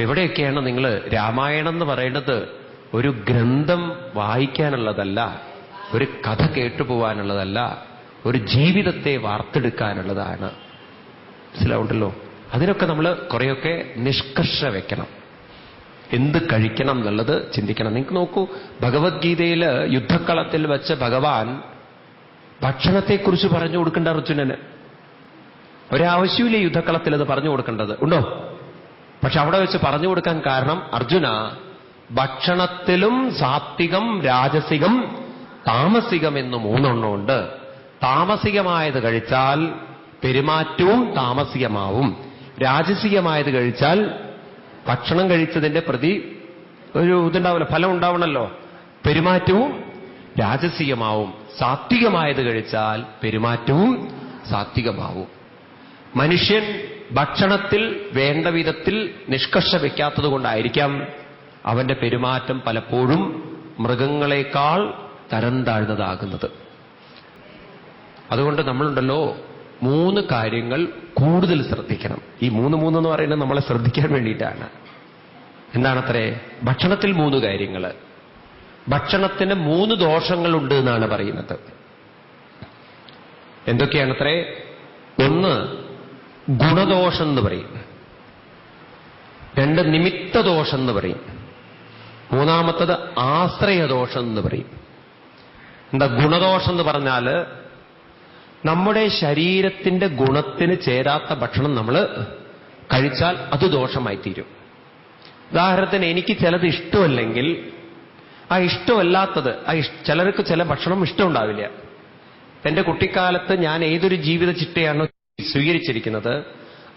എവിടെയൊക്കെയാണ് നിങ്ങൾ രാമായണം എന്ന് പറയുന്നത് ഒരു ഗ്രന്ഥം വായിക്കാനുള്ളതല്ല, ഒരു കഥ കേട്ടുപോവാനുള്ളതല്ല, ഒരു ജീവിതത്തെ വാർത്തെടുക്കാനുള്ളതാണ്. മനസ്സിലാവുണ്ടല്ലോ? അതിനൊക്കെ നമ്മൾ കുറെയൊക്കെ നിഷ്കർഷ വെക്കണം. എന്ത് കഴിക്കണം എന്നുള്ളത് ചിന്തിക്കണം. നിങ്ങൾക്ക് നോക്കൂ, ഭഗവത്ഗീതയിൽ യുദ്ധക്കളത്തിൽ വെച്ച് ഭഗവാൻ ഭക്ഷണത്തെക്കുറിച്ച് പറഞ്ഞു കൊടുക്കേണ്ട അർജുനന് ഒരാവശ്യമില്ല. യുദ്ധക്കളത്തിൽ അത് പറഞ്ഞു കൊടുക്കേണ്ടത് ഉണ്ടോ? പക്ഷെ അവിടെ വെച്ച് പറഞ്ഞു കൊടുക്കാൻ കാരണം, അർജുന, ഭക്ഷണത്തിലും സാത്വികം, രാജസികം, താമസികം എന്ന് മൂന്നെണ്ണമുണ്ട്. താമസികമായത് കഴിച്ചാൽ പെരുമാറ്റവും താമസികമാവും. രാജസികമായത് കഴിച്ചാൽ ഭക്ഷണം കഴിച്ചതിന്റെ പ്രതി ഒരു ഇതുണ്ടാവില്ല, ഫലം ഉണ്ടാവണമല്ലോ, പെരുമാറ്റവും രാജസികമാവും. സാത്വികമായത് കഴിച്ചാൽ പെരുമാറ്റവും സാത്വികമാവും. മനുഷ്യൻ ഭക്ഷണത്തിൽ വേണ്ട വിധത്തിൽ നിഷ്കർഷ വയ്ക്കാത്തത് കൊണ്ടായിരിക്കാം അവന്റെ പെരുമാറ്റം പലപ്പോഴും മൃഗങ്ങളെക്കാൾ തരം താഴ്ന്നതാകുന്നത്. അതുകൊണ്ട് നമ്മളുണ്ടല്ലോ 3 കാര്യങ്ങൾ കൂടുതൽ ശ്രദ്ധിക്കണം. ഈ 3 എന്ന് പറയുന്നത് നമ്മളെ ശ്രദ്ധിക്കാൻ വേണ്ടിയിട്ടാണ്. എന്താണത്രേ? ഭക്ഷണത്തിൽ 3 കാര്യങ്ങൾ. ഭക്ഷണത്തിന് 3 ദോഷങ്ങളുണ്ട് എന്നാണ് പറയുന്നത്. എന്തൊക്കെയാണത്രേ? 1 ഗുണദോഷം എന്ന് പറയും, 2 നിമിത്തദോഷം എന്ന് പറയും, 3 ആശ്രയദോഷം എന്ന് പറയും. എന്താ ഗുണദോഷം എന്ന് പറഞ്ഞാൽ, നമ്മുടെ ശരീരത്തിന്റെ ഗുണത്തിന് ചേരാത്ത ഭക്ഷണം നമ്മൾ കഴിച്ചാൽ അത് ദോഷമായി തീരും. ഉദാഹരണത്തിന്, എനിക്ക് ചിലത് ഇഷ്ടമല്ലെങ്കിൽ ആ ഇഷ്ടമല്ലാത്തത്, ചിലർക്ക് ചില ഭക്ഷണം ഇഷ്ടമുണ്ടാവില്ല. എന്റെ കുട്ടിക്കാലത്ത് ഞാൻ ഏതൊരു ജീവിത ചിട്ടയാണ് സ്വീകരിച്ചിരിക്കുന്നത്,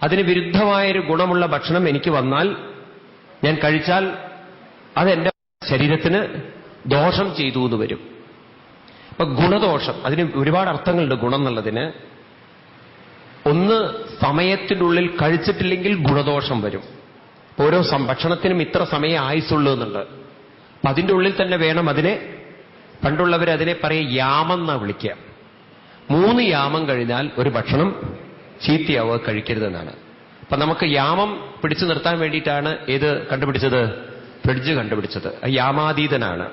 അതിന് വിരുദ്ധമായൊരു ഗുണമുള്ള ഭക്ഷണം എനിക്ക് വന്നാൽ, ഞാൻ കഴിച്ചാൽ അതെന്റെ ശരീരത്തിന് ദോഷം ചെയ്തു എന്ന് വരും. അപ്പൊ ഗുണദോഷം, അതിന് ഒരുപാട് അർത്ഥങ്ങളുണ്ട്. ഗുണം എന്നുള്ളതിന് 1, സമയത്തിൻ്റെ ഉള്ളിൽ കഴിച്ചിട്ടില്ലെങ്കിൽ ഗുണദോഷം വരും. ഓരോ ഭക്ഷണത്തിനും ഇത്ര സമയം ആയുസുള്ളൂ എന്നുണ്ട്. അപ്പൊ അതിൻ്റെ ഉള്ളിൽ തന്നെ വേണം അതിനെ. പണ്ടുള്ളവരതിനെ പറയുക യാമം എന്നാ വിളിക്കുക. 3 യാമം കഴിഞ്ഞാൽ ഒരു ഭക്ഷണം ചീത്തയാവുക, കഴിക്കരുതെന്നാണ്. അപ്പൊ നമുക്ക് യാമം പിടിച്ചു നിർത്താൻ വേണ്ടിയിട്ടാണ് ഏത് കണ്ടുപിടിച്ചത്? ഫ്രിഡ്ജ് കണ്ടുപിടിച്ചത്. യാമാതീതനാണ്.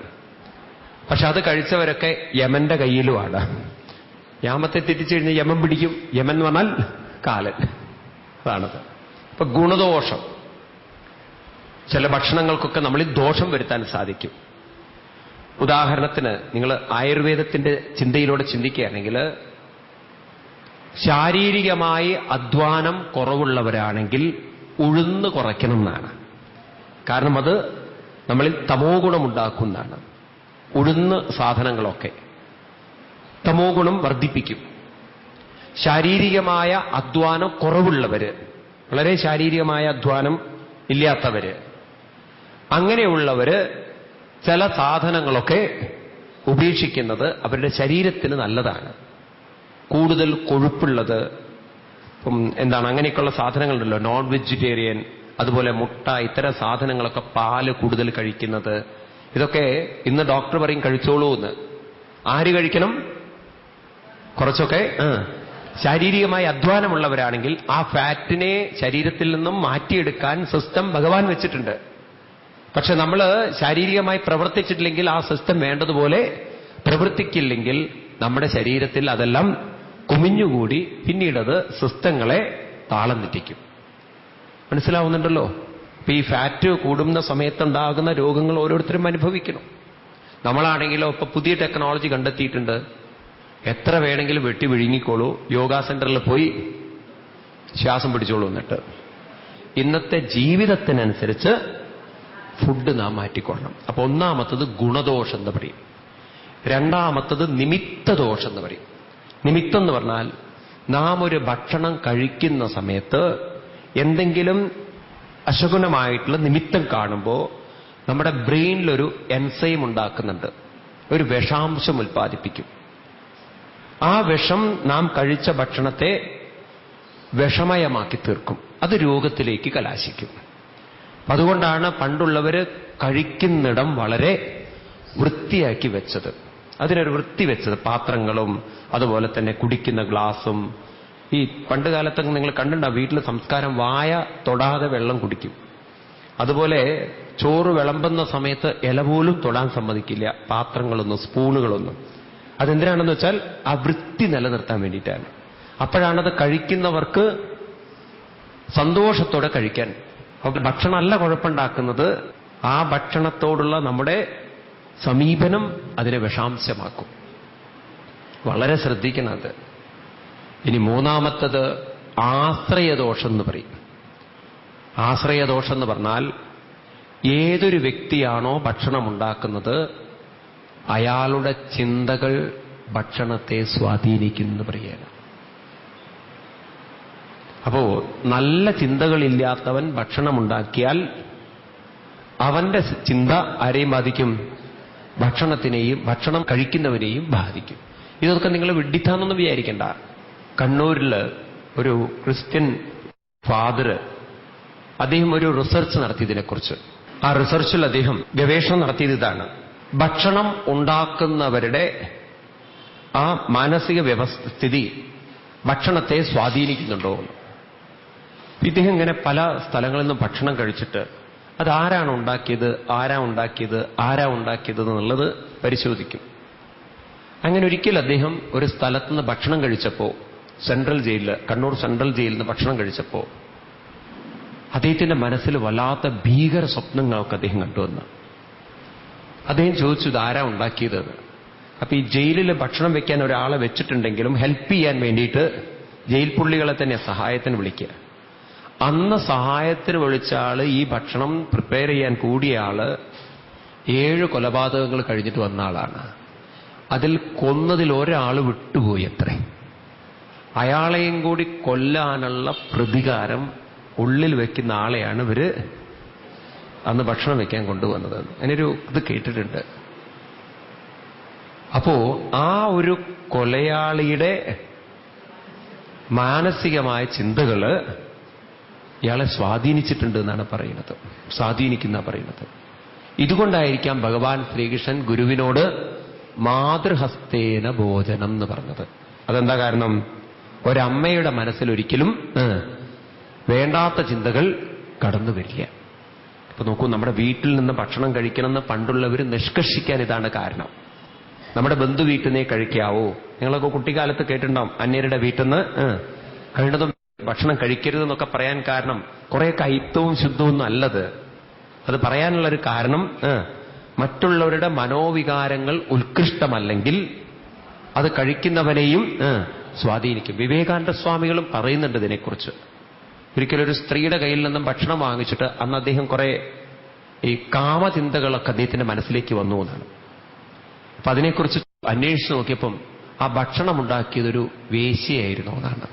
പക്ഷെ അത് കഴിച്ചവരൊക്കെ യമന്റെ കയ്യിലുമാണ്. യാമത്തെ തെറ്റിച്ചു കഴിഞ്ഞാൽ യമൻ പിടിക്കും. യമൻ എന്ന് പറഞ്ഞാൽ കാലൻ. അതാണത്. ഇപ്പൊ ഗുണദോഷം, ചില ഭക്ഷണങ്ങൾക്കൊക്കെ നമ്മളിൽ ദോഷം വരുത്താൻ സാധിക്കും. ഉദാഹരണത്തിന്, നിങ്ങൾ ആയുർവേദത്തിന്റെ ചിന്തയിലൂടെ ചിന്തിക്കുകയാണെങ്കിൽ, ശാരീരികമായി അധ്വാനം കുറവുള്ളവരാണെങ്കിൽ ഉഴുന്ന് കുറയ്ക്കണം എന്നാണ്. കാരണം അത് നമ്മളിൽ തമോ ഗുണമുണ്ടാക്കുന്നതാണ്. ഉഴുന്ന് സാധനങ്ങളൊക്കെ തമോ ഗുണം വർദ്ധിപ്പിക്കും. ശാരീരികമായ അധ്വാനം കുറവുള്ളവര്, വളരെ ശാരീരികമായ അധ്വാനം ഇല്ലാത്തവര്, അങ്ങനെയുള്ളവര് ചില സാധനങ്ങളൊക്കെ ഉപേക്ഷിക്കുന്നത് അവരുടെ ശരീരത്തിന് നല്ലതാണ്. കൂടുതൽ കൊഴുപ്പുള്ളത്, എന്താണ് അങ്ങനെയൊക്കെയുള്ള സാധനങ്ങളുണ്ടല്ലോ, നോൺ വെജിറ്റേറിയൻ, അതുപോലെ മുട്ട, ഇത്തരം സാധനങ്ങളൊക്കെ, പാല് കൂടുതൽ കഴിക്കുന്നത്, ഇതൊക്കെ ഇന്ന് ഡോക്ടർ പറയും കഴിച്ചോളൂ എന്ന്. ആര് കഴിക്കണം? കുറച്ചൊക്കെ ശാരീരികമായി അധ്വാനമുള്ളവരാണെങ്കിൽ ആ ഫാറ്റിനെ ശരീരത്തിൽ നിന്നും മാറ്റിയെടുക്കാൻ സിസ്റ്റം ഭഗവാൻ വെച്ചിട്ടുണ്ട്. പക്ഷെ നമ്മൾ ശാരീരികമായി പ്രവർത്തിച്ചിട്ടില്ലെങ്കിൽ, ആ സിസ്റ്റം വേണ്ടതുപോലെ പ്രവർത്തിക്കില്ലെങ്കിൽ നമ്മുടെ ശരീരത്തിൽ അതെല്ലാം കുമിഞ്ഞുകൂടി പിന്നീടത് സിസ്റ്റങ്ങളെ താളം തെറ്റിക്കും. മനസ്സിലാവുന്നുണ്ടല്ലോ? അപ്പൊ ഈ ഫാറ്റ് കൂടുന്ന സമയത്തുണ്ടാകുന്ന രോഗങ്ങൾ ഓരോരുത്തരും അനുഭവിക്കണം. നമ്മളാണെങ്കിലോ ഇപ്പൊ പുതിയ ടെക്നോളജി കണ്ടെത്തിയിട്ടുണ്ട്. എത്ര വേണമെങ്കിലും വെട്ടി വിഴുങ്ങിക്കോളൂ, യോഗാ സെന്ററിൽ പോയി ശ്വാസം പിടിച്ചോളൂ. എന്നിട്ട് ഇന്നത്തെ ജീവിതത്തിനനുസരിച്ച് ഫുഡ് നാം മാറ്റിക്കൊള്ളണം. അപ്പൊ 1 ഗുണദോഷം എന്ന് പറയും. 2 നിമിത്തദോഷം എന്ന് പറയും. നിമിത്തം എന്ന് പറഞ്ഞാൽ, നാം ഒരു ഭക്ഷണം കഴിക്കുന്ന സമയത്ത് എന്തെങ്കിലും അശകുനമായിട്ടുള്ള നിമിത്തം കാണുമ്പോൾ നമ്മുടെ ബ്രെയിനിലൊരു എൻസൈം ഉണ്ടാക്കുന്നുണ്ട്, ഒരു വിഷാംശം ഉൽപ്പാദിപ്പിക്കും. ആ വിഷം നാം കഴിച്ച ഭക്ഷണത്തെ വിഷമയമാക്കി തീർക്കും. അത് രോഗത്തിലേക്ക് കലാശിക്കും. അതുകൊണ്ടാണ് പണ്ടുള്ളവര് കഴിക്കുന്നിടം വളരെ വൃത്തിയാക്കി വെച്ചത്. അതിനൊരു വൃത്തി വെച്ചത്, പാത്രങ്ങളും അതുപോലെ തന്നെ കുടിക്കുന്ന ഗ്ലാസും. ഈ പണ്ട് കാലത്തൊക്കെ നിങ്ങൾ കണ്ടിട്ടുണ്ടാവും, വീട്ടിലെ സംസ്കാരം വായ തൊടാതെ വെള്ളം കുടിക്കും. അതുപോലെ ചോറ് വിളമ്പുന്ന സമയത്ത് ഇല പോലും തൊടാൻ സമ്മതിക്കില്ല, പാത്രങ്ങളൊന്നും സ്പൂണുകളൊന്നും. അതെന്തിനാണെന്ന് വെച്ചാൽ ആ വൃത്തി നിലനിർത്താൻ വേണ്ടിയിട്ടാണ്. അപ്പോഴാണത് കഴിക്കുന്നവർക്ക് സന്തോഷത്തോടെ കഴിക്കാൻ. അപ്പോൾ ഭക്ഷണമല്ല കുഴപ്പമുണ്ടാക്കുന്നത്, ആ ഭക്ഷണത്തോടുള്ള നമ്മുടെ സമീപനം അതിനെ വിഷാംശമാക്കും. വളരെ ശ്രദ്ധിക്കണം അത്. ഇനി മൂന്നാമത്തത് ആശ്രയദോഷം എന്ന് പറയും. ആശ്രയദോഷം എന്ന് പറഞ്ഞാൽ ഏതൊരു വ്യക്തിയാണോ ഭക്ഷണം ഉണ്ടാക്കുന്നത് അയാളുടെ ചിന്തകൾ ഭക്ഷണത്തെ സ്വാധീനിക്കുന്നു പറയുകയാണ്. അപ്പോ നല്ല ചിന്തകളില്ലാത്തവൻ ഭക്ഷണമുണ്ടാക്കിയാൽ അവന്റെ ചിന്ത ആരെയും ബാധിക്കും? ഭക്ഷണത്തിനെയും ഭക്ഷണം കഴിക്കുന്നവരെയും ബാധിക്കും. ഇതൊക്കെ നിങ്ങൾ വിഡ്ഢിത്താന്നൊന്നും വിചാരിക്കണ്ട. കണ്ണൂരിൽ ഒരു ക്രിസ്ത്യൻ ഫാദർ അദ്ദേഹം ഒരു റിസർച്ച് നടത്തിയതിനെക്കുറിച്ച്. ആ റിസർച്ചിൽ അദ്ദേഹം ഗവേഷണം നടത്തിയത് ഇതാണ്: ഭക്ഷണം ഉണ്ടാക്കുന്നവരുടെ ആ മാനസിക വ്യവസ്ഥിതി ഭക്ഷണത്തെ സ്വാധീനിക്കുന്നുണ്ടോ എന്ന്. ഇദ്ദേഹം ഇങ്ങനെ പല സ്ഥലങ്ങളിൽ നിന്നും ഭക്ഷണം കഴിച്ചിട്ട് അതാരാണ് ഉണ്ടാക്കിയത്, ആരാ ഉണ്ടാക്കിയത് എന്നുള്ളത് പരിശോധിക്കും. അങ്ങനെ ഒരിക്കൽ അദ്ദേഹം ഒരു സ്ഥലത്തുനിന്ന് ഭക്ഷണം കഴിച്ചപ്പോ, സെൻട്രൽ ജയിലിൽ, കണ്ണൂർ സെൻട്രൽ ജയിലിൽ നിന്ന് ഭക്ഷണം കഴിച്ചപ്പോ അദ്ദേഹത്തിന്റെ മനസ്സിൽ വല്ലാത്ത ഭീകര സ്വപ്നങ്ങളൊക്കെ അദ്ദേഹം കണ്ടുവന്ന്. അദ്ദേഹം ചോദിച്ചു ഇതാരാ ഉണ്ടാക്കിയതെന്ന്. അപ്പൊ ഈ ജയിലിൽ ഭക്ഷണം വെക്കാൻ ഒരാളെ വെച്ചിട്ടുണ്ടെങ്കിലും ഹെൽപ്പ് ചെയ്യാൻ വേണ്ടിയിട്ട് ജയിൽ പുള്ളികളെ തന്നെ സഹായത്തിന് വിളിക്കുക. അന്ന് സഹായത്തിന് വിളിച്ച ആള്, ഈ ഭക്ഷണം പ്രിപ്പയർ ചെയ്യാൻ കൂടിയ ആള് 7 കൊലപാതകങ്ങൾ കഴിഞ്ഞിട്ട് വന്ന ആളാണ്. അതിൽ കൊന്നതിൽ ഒരാൾ വിട്ടുപോയി അത്രേ. അയാളെയും കൂടി കൊല്ലാനുള്ള പ്രതികാരം ഉള്ളിൽ വെക്കുന്ന ആളെയാണ് ഇവര് അന്ന് ഭക്ഷണം വെക്കാൻ കൊണ്ടുവന്നത്. അങ്ങനൊരു ഇത് കേട്ടിട്ടുണ്ട്. അപ്പോ ആ ഒരു കൊലയാളിയുടെ മാനസികമായ ചിന്തകള് ഇയാളെ സ്വാധീനിച്ചിട്ടുണ്ട് എന്നാണ് പറയുന്നത്, സ്വാധീനിക്കുന്ന പറയുന്നത്. ഇതുകൊണ്ടായിരിക്കാം ഭഗവാൻ ശ്രീകൃഷ്ണൻ ഗുരുവിനോട് മാതൃഹസ്തേന ഭോജനം എന്ന് പറഞ്ഞത്. അതെന്താ കാരണം? ഒരമ്മയുടെ മനസ്സിൽ ഒരിക്കലും വേണ്ടാത്ത ചിന്തകൾ കടന്നു വരില്ല. ഇപ്പൊ നോക്കൂ, നമ്മുടെ വീട്ടിൽ നിന്ന് ഭക്ഷണം കഴിക്കണമെന്ന് പണ്ടുള്ളവർ നിഷ്കർഷിക്കാൻ ഇതാണ് കാരണം. നമ്മുടെ ബന്ധു വീട്ടിൽ നിന്നേ കഴിക്കാവോ? നിങ്ങളൊക്കെ കുട്ടിക്കാലത്ത് കേട്ടിട്ടുണ്ടാവും, അന്യരുടെ വീട്ടിൽ നിന്ന് കഴിയുന്നതും ഭക്ഷണം കഴിക്കരുതെന്നൊക്കെ പറയാൻ കാരണം കുറെ കയ്പവും ശുദ്ധവും അല്ലത്. അത് പറയാനുള്ളൊരു കാരണം മറ്റുള്ളവരുടെ മനോവികാരങ്ങൾ ഉത്കൃഷ്ടമല്ലെങ്കിൽ അത് കഴിക്കുന്നവനെയും സ്വാധീനിക്കും. വിവേകാനന്ദ സ്വാമികളും പറയുന്നുണ്ട് ഇതിനെക്കുറിച്ച്. ഒരിക്കലൊരു സ്ത്രീയുടെ കയ്യിൽ നിന്നും ഭക്ഷണം വാങ്ങിച്ചിട്ട് അന്ന് അദ്ദേഹം കുറെ ഈ കാമചിന്തകളൊക്കെ അദ്ദേഹത്തിന്റെ മനസ്സിലേക്ക് വന്നു എന്നാണ്. അപ്പൊ അതിനെക്കുറിച്ച് അന്വേഷിച്ച് നോക്കിയപ്പം ആ ഭക്ഷണം ഉണ്ടാക്കിയതൊരു വേശ്യയായിരുന്നു എന്നാണ്.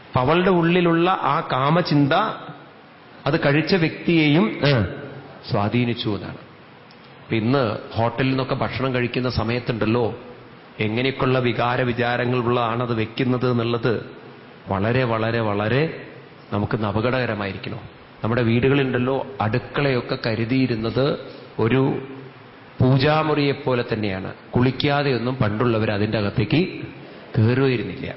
അപ്പൊ അവളുടെ ഉള്ളിലുള്ള ആ കാമചിന്ത അത് കഴിച്ച വ്യക്തിയെയും സ്വാധീനിച്ചു എന്നാണ്. അപ്പൊ ഇന്ന് ഹോട്ടലിൽ നിന്നൊക്കെ ഭക്ഷണം കഴിക്കുന്ന സമയത്തുണ്ടല്ലോ, എങ്ങനെയൊക്കെയുള്ള വിചാരങ്ങളുള്ളതാണത് വെക്കുന്നത് എന്നുള്ളത് വളരെ വളരെ വളരെ നമുക്കിന്ന് അപകടകരമായിരിക്കണോ. നമ്മുടെ വീടുകളിലുണ്ടല്ലോ, അടുക്കളയൊക്കെ കരുതിയിരുന്നത് ഒരു പൂജാമുറിയെപ്പോലെ തന്നെയാണ്. കുളിക്കാതെയൊന്നും പണ്ടുള്ളവർ അതിൻ്റെ അകത്തേക്ക് കയറുകയിരുന്നില്ല.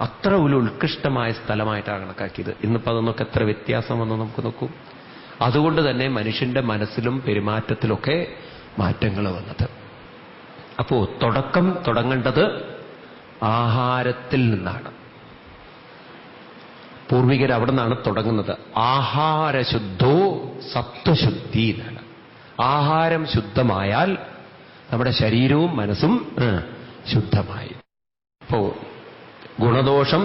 അത്ര ഒരു ഉത്കൃഷ്ടമായ സ്ഥലമായിട്ടാണ് കണക്കാക്കിയത്. ഇന്നിപ്പോൾ അതൊന്നൊക്കെ എത്ര വ്യത്യാസം വന്ന് നമുക്ക് നോക്കൂ. അതുകൊണ്ട് തന്നെ മനുഷ്യന്റെ മനസ്സിലും പെരുമാറ്റത്തിലൊക്കെ മാറ്റങ്ങൾ വന്നത്. അപ്പോ തുടങ്ങേണ്ടത് ആഹാരത്തിൽ നിന്നാണ്. പൂർവികർ അവിടെ നിന്നാണ് തുടങ്ങുന്നത്. ആഹാരശുദ്ധോ സത്വശുദ്ധി എന്നാണ്. ആഹാരം ശുദ്ധമായാൽ നമ്മുടെ ശരീരവും മനസ്സും ശുദ്ധമായി. അപ്പോ ഗുണദോഷം,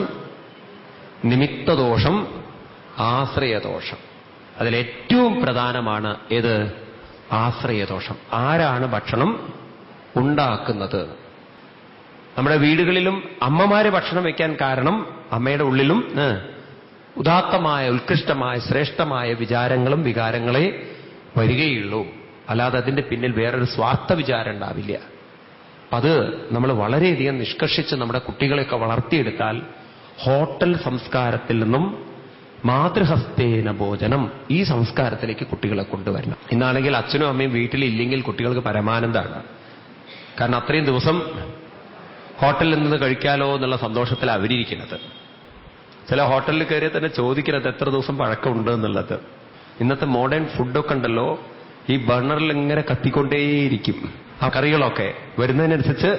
നിമിത്തദോഷം, ആശ്രയദോഷം. അതിലേറ്റവും പ്രധാനമാണ് ഏത്? ആശ്രയദോഷം. ആരാണ് ഭക്ഷണം ഉണ്ടാക്കുന്നത്? നമ്മുടെ വീടുകളിലും അമ്മമാര് ഭക്ഷണം വയ്ക്കാൻ കാരണം അമ്മയുടെ ഉള്ളിലും ഉദാത്തമായ, ഉത്കൃഷ്ടമായ, ശ്രേഷ്ഠമായ വിചാരങ്ങളും വികാരങ്ങളെ വരികയുള്ളൂ. അല്ലാതെ അതിന്റെ പിന്നിൽ വേറൊരു സ്വാർത്ഥ വിചാരം ഉണ്ടാവില്ല. അത് നമ്മൾ വളരെയധികം നിഷ്കർഷിച്ച് നമ്മുടെ കുട്ടികളെയൊക്കെ വളർത്തിയെടുത്താൽ ഹോട്ടൽ സംസ്കാരത്തിൽ നിന്നും മാതൃഹസ്തേന ഭോജനം, ഈ സംസ്കാരത്തിലേക്ക് കുട്ടികളെ കൊണ്ടുവരണം. ഇന്നാണെങ്കിൽ അച്ഛനും അമ്മയും വീട്ടിലില്ലെങ്കിൽ കുട്ടികൾക്ക് പരമാനന്ദമാണ്. കാരണം അത്രയും ദിവസം ഹോട്ടലിൽ നിന്ന് കഴിക്കാലോ എന്നുള്ള സന്തോഷത്തിൽ അവരിയ്ക്കുന്നത്. ചില ഹോട്ടലിൽ കയറിയാൽ തന്നെ ചോദിക്കുന്നത് എത്ര ദിവസം പഴക്കമുണ്ട് എന്നുള്ളത്. ഇന്നത്തെ മോഡേൺ ഫുഡൊക്കെ ഉണ്ടല്ലോ, ഈ ബർണറിൽ ഇങ്ങനെ കത്തിക്കൊണ്ടേയിരിക്കും. ആ കറികളൊക്കെ വരുന്നതിനനുസരിച്ച്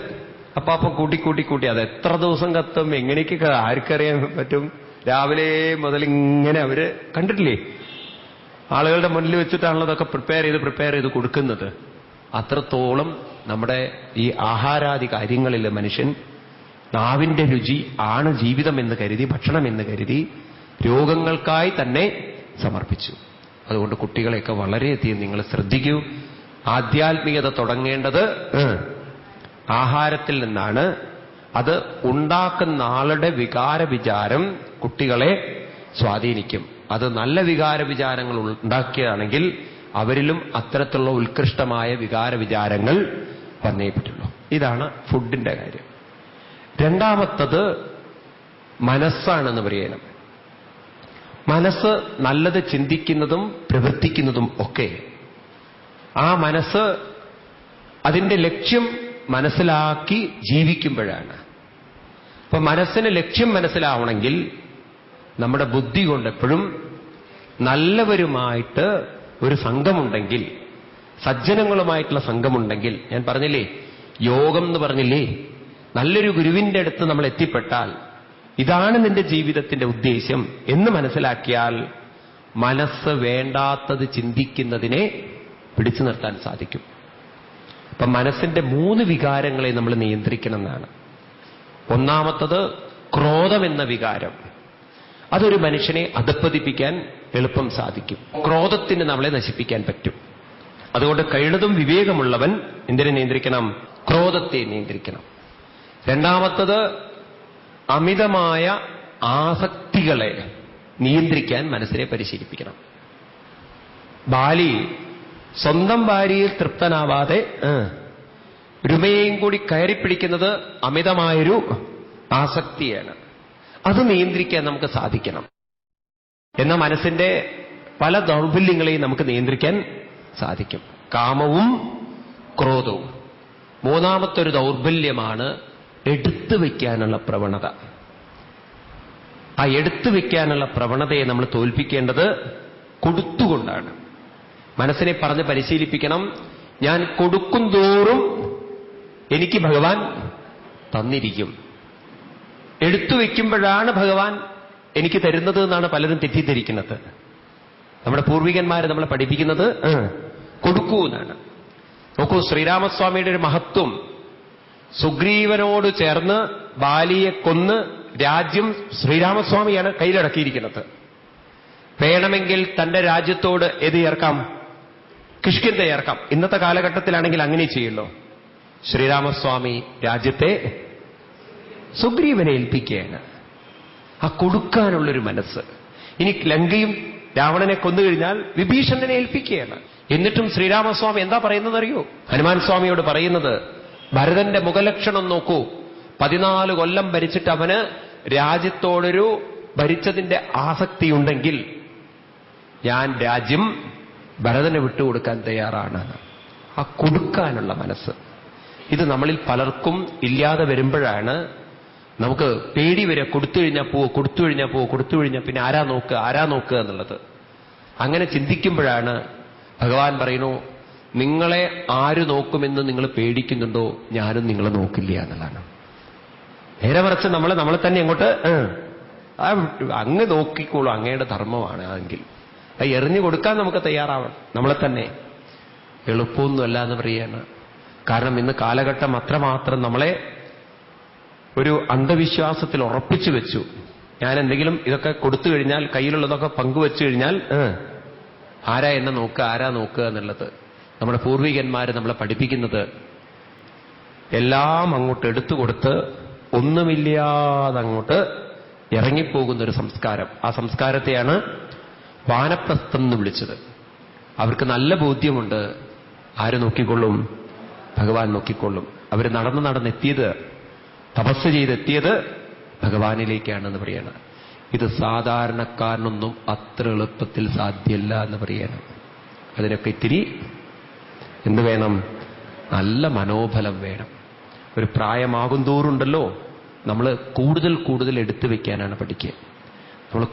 അപ്പം കൂട്ടി അത് എത്ര ദിവസം കത്തും, എങ്ങനെയൊക്കെ ആർക്കറിയാൻ പറ്റും? രാവിലെ മുതൽ ഇങ്ങനെ അവര് കണ്ടിട്ടില്ലേ, ആളുകളുടെ മുന്നിൽ വെച്ചിട്ടാണല്ലോ അതൊക്കെ പ്രിപ്പയർ ചെയ്ത് കൊടുക്കുന്നത്. അത്രത്തോളം നമ്മുടെ ഈ ആഹാരാദി കാര്യങ്ങളിൽ മനുഷ്യൻ നാവിന്റെ രുചി ആണ് ജീവിതം എന്ന് കരുതി, ഭക്ഷണം എന്ന് കരുതി രോഗങ്ങൾക്കായി തന്നെ സമർപ്പിച്ചു. അതുകൊണ്ട് കുട്ടികളെയൊക്കെ വളരെയധികം നിങ്ങൾ ശ്രദ്ധിക്കൂ. ആധ്യാത്മികത തുടങ്ങേണ്ടത് ആഹാരത്തിൽ നിന്നാണ്. അത് ഉണ്ടാക്കുന്ന ആളുടെ വികാര വിചാരം കുട്ടികളെ സ്വാധീനിക്കും. അത് നല്ല വികാര വിചാരങ്ങൾ ഉണ്ടാക്കുകയാണെങ്കിൽ അവരിലും അത്തരത്തിലുള്ള ഉത്കൃഷ്ടമായ വികാര വിചാരങ്ങൾ വന്നേ പറ്റുള്ളൂ. ഇതാണ് ഫുഡിന്റെ കാര്യം. രണ്ടാമത്തത് മനസ്സാണെന്ന് പറയണം. മനസ്സ് നല്ലത് ചിന്തിക്കുന്നതും പ്രവർത്തിക്കുന്നതും ഒക്കെ, ആ മനസ്സ് അതിന്റെ ലക്ഷ്യം മനസ്സിലാക്കി ജീവിക്കുമ്പോഴാണ്. അപ്പൊ മനസ്സിന് ലക്ഷ്യം മനസ്സിലാവണമെങ്കിൽ നമ്മുടെ ബുദ്ധി കൊണ്ട് എപ്പോഴും നല്ലവരുമായിട്ട് ഒരു സംഘമുണ്ടെങ്കിൽ, സജ്ജനങ്ങളുമായിട്ടുള്ള സംഘമുണ്ടെങ്കിൽ, ഞാൻ പറഞ്ഞില്ലേ യോഗം എന്ന് പറഞ്ഞില്ലേ, നല്ലൊരു ഗുരുവിന്റെ അടുത്ത് നമ്മൾ എത്തിപ്പെട്ടാൽ ഇതാണ് നിന്റെ ജീവിതത്തിന്റെ ഉദ്ദേശ്യം എന്ന് മനസ്സിലാക്കിയാൽ മനസ്സ് വേണ്ടാത്തത് ചിന്തിക്കുന്നതിനെ പിടിച്ചു നിർത്താൻ സാധിക്കും. അപ്പൊ മനസ്സിന്റെ 3 വികാരങ്ങളെ നമ്മൾ നിയന്ത്രിക്കണം എന്നാണ്. ഒന്നാമത്തത് ക്രോധം എന്ന വികാരം. അതൊരു മനുഷ്യനെ അധപ്പതിപ്പിക്കാൻ എളുപ്പം സാധിക്കും. ക്രോധത്തിന് നമ്മളെ നശിപ്പിക്കാൻ പറ്റും. അതുകൊണ്ട് കഴിയുന്നതും വിവേകമുള്ളവൻ എന്തിനെ നിയന്ത്രിക്കണം? ക്രോധത്തെ നിയന്ത്രിക്കണം. രണ്ടാമത്തത് അമിതമായ ആസക്തികളെ നിയന്ത്രിക്കാൻ മനസ്സിനെ പരിശീലിപ്പിക്കണം. ബാലി സ്വന്തം ഭാര്യയിൽ തൃപ്തനാവാതെ രുമയെയും കൂടി കയറിപ്പിടിക്കുന്നത് അമിതമായൊരു ആസക്തിയാണ്. അത് നിയന്ത്രിക്കാൻ നമുക്ക് സാധിക്കണം. എന്ന മനസ്സിന്റെ പല ദൗർബല്യങ്ങളെയും നമുക്ക് നിയന്ത്രിക്കാൻ സാധിക്കും. കാമവും ക്രോധവും. മൂന്നാമത്തൊരു ദൗർബല്യമാണ് എടുത്തു വയ്ക്കാനുള്ള പ്രവണത. ആ എടുത്തു വയ്ക്കാനുള്ള പ്രവണതയെ നമ്മൾ തോൽപ്പിക്കേണ്ടത് കൊടുത്തുകൊണ്ടാണ്. മനസ്സിനെ പറഞ്ഞ് പരിശീലിപ്പിക്കണം, ഞാൻ കൊടുക്കും തോറും എനിക്ക് ഭഗവാൻ തന്നിരിക്കും. എടുത്തു വയ്ക്കുമ്പോഴാണ് ഭഗവാൻ എനിക്ക് തരുന്നത് എന്നാണ് പലരും തെറ്റിദ്ധരിക്കുന്നത്. നമ്മുടെ പൂർവികന്മാർ നമ്മളെ പഠിപ്പിക്കുന്നത് കൊടുക്കൂ എന്നാണ്. നോക്കൂ, ശ്രീരാമസ്വാമിയുടെ ഒരു മഹത്വം. സുഗ്രീവനോട് ചേർന്ന് ബാലിയെ കൊന്ന് രാജ്യം ശ്രീരാമസ്വാമിയാണ് കയ്യിലടക്കിയിരിക്കുന്നത്. വേണമെങ്കിൽ തന്റെ രാജ്യത്തോട് ഏത് ചേർക്കാം? കിഷ്കിന്ധ ചേർക്കാം. ഇന്നത്തെ കാലഘട്ടത്തിലാണെങ്കിൽ അങ്ങനെ ചെയ്യുള്ളൂ. ശ്രീരാമസ്വാമി രാജ്യത്തെ സുഗ്രീവനെ ഏൽപ്പിക്കുകയാണ്. ആ കൊടുക്കാനുള്ളൊരു മനസ്സ്. ഇനി ലങ്കയും രാവണനെ കൊന്നുകഴിഞ്ഞാൽ വിഭീഷണനെ ഏൽപ്പിക്കുകയാണ്. എന്നിട്ടും ശ്രീരാമസ്വാമി എന്താ പറയുന്നതെന്നറിയോ? ഹനുമാൻ സ്വാമിയോട് പറയുന്നത്, ഭരതന്റെ മുഖലക്ഷണം നോക്കൂ, 14 കൊല്ലം ഭരിച്ചിട്ട് അവന് രാജ്യത്തോടൊരു ഭരിച്ചതിന്റെ ആസക്തിയുണ്ടെങ്കിൽ ഞാൻ രാജ്യം ഭരതനെ വിട്ടുകൊടുക്കാൻ തയ്യാറാണ്. ആ കൊടുക്കാനുള്ള മനസ്സ് ഇത് നമ്മളിൽ പലർക്കും ഇല്ലാതെ വരുമ്പോഴാണ് നമുക്ക് പേടി വരെ. കൊടുത്തു കഴിഞ്ഞാൽ പിന്നെ ആരാ നോക്കുക എന്നുള്ളത്. അങ്ങനെ ചിന്തിക്കുമ്പോഴാണ് ഭഗവാൻ പറയുന്നു, നിങ്ങളെ ആര് നോക്കുമെന്ന് നിങ്ങൾ പേടിക്കുന്നുണ്ടോ, ഞാനും നിങ്ങളെ നോക്കില്ല എന്നുള്ളതാണ്. നേരെ മറിച്ച് നമ്മളെ തന്നെ അങ്ങോട്ട് അങ്ങ് നോക്കിക്കോളൂ, അങ്ങയുടെ ധർമ്മമാണ്. അതെങ്കിൽ അത് എറിഞ്ഞു കൊടുക്കാൻ നമുക്ക് തയ്യാറാവണം നമ്മളെ തന്നെ. എളുപ്പമൊന്നുമല്ല എന്ന് പറയാണ്. കാരണം ഇന്ന് കാലഘട്ടം അത്രമാത്രം നമ്മളെ ഒരു അന്ധവിശ്വാസത്തിൽ ഉറപ്പിച്ചു വെച്ചു. ഞാൻ എന്തെങ്കിലും ഇതൊക്കെ കൊടുത്തു കഴിഞ്ഞാൽ, കയ്യിലുള്ളതൊക്കെ പങ്കുവെച്ചു കഴിഞ്ഞാൽ ആരാ നോക്കുക എന്നുള്ളത്. നമ്മുടെ പൂർവികന്മാർ നമ്മളെ പഠിപ്പിക്കുന്നത് എല്ലാം അങ്ങോട്ട് എടുത്തു കൊടുത്ത് ഒന്നുമില്ലാതെ അങ്ങോട്ട് ഇറങ്ങിപ്പോകുന്നൊരു സംസ്കാരം. ആ സംസ്കാരത്തെയാണ് വാനപ്രസ്ഥം എന്ന് വിളിച്ചത്. അവർക്ക് നല്ല ബോധ്യമുണ്ട്, ആര് നോക്കിക്കൊള്ളും? ഭഗവാൻ നോക്കിക്കൊള്ളും. അവർ നടന്നെത്തിയത്, തപസ് ചെയ്തെത്തിയത് ഭഗവാനിലേക്കാണെന്ന് പറയണം. ഇത് സാധാരണക്കാരനൊന്നും അത്ര എളുപ്പത്തിൽ സാധ്യമല്ല എന്ന് പറയണം. അതിനൊക്കെ ഇത്തിരി എന്ത് വേണം? നല്ല മനോബലം വേണം. ഒരു പ്രായമാകും തോറുണ്ടല്ലോ നമ്മൾ കൂടുതൽ എടുത്തു വെക്കാനാണ് പഠിക്കുക. നമ്മൾ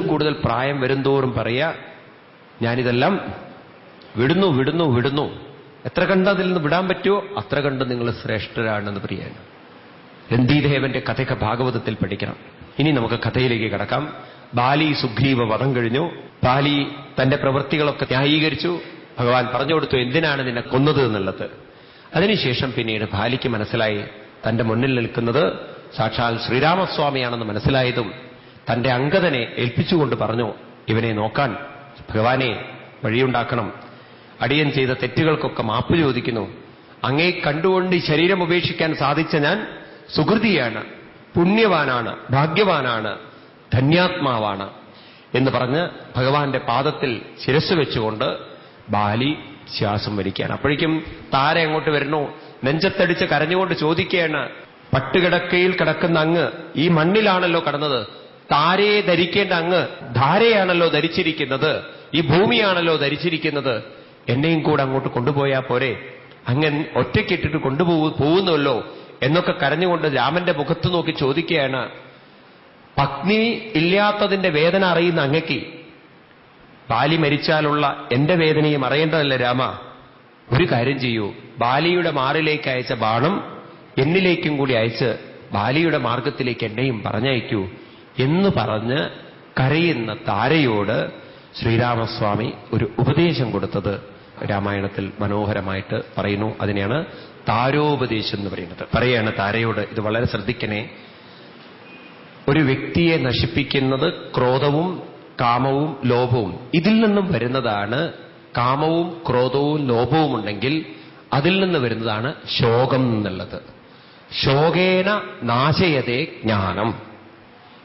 കൂടുതൽ പ്രായം വരുംതോറും പറയാ, ഞാനിതെല്ലാം വിടുന്നു വിടുന്നു വിടുന്നു. എത്ര കണ്ട് അതിൽ നിന്ന് വിടാൻ പറ്റുമോ അത്ര കണ്ട് നിങ്ങൾ ശ്രേഷ്ഠരാണെന്ന് പറയാണ്. രന്തിദേവന്റെ കഥയൊക്കെ ഭാഗവതത്തിൽ പഠിക്കണം. ഇനി നമുക്ക് കഥയിലേക്ക് കടക്കാം. ബാലി സുഗ്രീവ വധം കഴിഞ്ഞു. ബാലി തന്റെ പ്രവൃത്തികളൊക്കെ ന്യായീകരിച്ചു. ഭഗവാൻ പറഞ്ഞു കൊടുത്തു എന്തിനാണ് നിന്നെ കൊന്നത് എന്നുള്ളത്. അതിനുശേഷം പിന്നീട് ബാലിക്ക് മനസ്സിലായി തന്റെ മുന്നിൽ നിൽക്കുന്നത് സാക്ഷാൽ ശ്രീരാമസ്വാമിയാണെന്ന് മനസ്സിലായതും തന്റെ അംഗദനെ ഏൽപ്പിച്ചുകൊണ്ട് പറഞ്ഞു, ഇവനെ നോക്കാൻ ഭഗവാനെ വഴിയുണ്ടാക്കണം. അടിയൻ ചെയ്ത തെറ്റുകൾക്കൊക്കെ മാപ്പ് ചോദിക്കുന്നു. അങ്ങേ കണ്ടുകൊണ്ട് ഈ ശരീരം ഉപേക്ഷിക്കാൻ സാധിച്ച ഞാൻ സുഹൃതിയാണ്, പുണ്യവാനാണ്, ഭാഗ്യവാനാണ്, ധന്യാത്മാവാണ് എന്ന് പറഞ്ഞ് ഭഗവാന്റെ പാദത്തിൽ ശിരസ് വെച്ചുകൊണ്ട് ബാലി ശ്വാസം വലിക്കുകയാണ്. അപ്പോഴേക്കും താര അങ്ങോട്ട് വരുന്നു. നെഞ്ചത്തടിച്ച് കരഞ്ഞുകൊണ്ട് ചോദിക്കുകയാണ്, പട്ടുകിടക്കയിൽ കിടക്കുന്ന അങ്ങ് ഈ മണ്ണിലാണല്ലോ കടന്നത്. താരയെ ധരിക്കേണ്ട അങ്ങ് ധാരയാണല്ലോ ധരിച്ചിരിക്കുന്നത്, ഈ ഭൂമിയാണല്ലോ ധരിച്ചിരിക്കുന്നത്. എന്നെയും കൂടെ അങ്ങോട്ട് കൊണ്ടുപോയാൽ പോരെ? അങ്ങ് ഒറ്റയ്ക്കിട്ടിട്ട് പോകുന്നുവല്ലോ എന്നൊക്കെ കരഞ്ഞുകൊണ്ട് രാമന്റെ മുഖത്ത് നോക്കി ചോദിക്കുകയാണ്. പത്നി ഇല്ലാത്തതിന്റെ വേദന അറിയുന്ന അങ്ങയ്ക്ക് ബാലി മരിച്ചാലുള്ള എന്റെ വേദനയും അറിയേണ്ടതല്ലേ രാമ? ഒരു കാര്യം ചെയ്യൂ, ബാലിയുടെ മാറിലേക്ക് അയച്ച ബാണം എന്നിലേക്കും കൂടി അയച്ച് ബാലിയുടെ മാർഗത്തിലേക്ക് എന്നെയും പറഞ്ഞയക്കൂ എന്ന് പറഞ്ഞ് കരയുന്ന താരയോട് ശ്രീരാമസ്വാമി ഒരു ഉപദേശം കൊടുത്തത് രാമായണത്തിൽ മനോഹരമായിട്ട് പറയുന്നു. അതിനെയാണ് താരോപദേശം എന്ന് പറയുന്നത്. പറയാണ് താരയോട്, ഇത് വളരെ ശ്രദ്ധിക്കണേ. ഒരു വ്യക്തിയെ നശിപ്പിക്കുന്നത് ക്രോധവും കാമവും ലോഭവും. ഇതിൽ നിന്നും വരുന്നതാണ് കാമവും ക്രോധവും ലോഭവും ഉണ്ടെങ്കിൽ അതിൽ നിന്ന് വരുന്നതാണ് ശോകം എന്നുള്ളത്. ശോകേന നാശയതേ ജ്ഞാനം.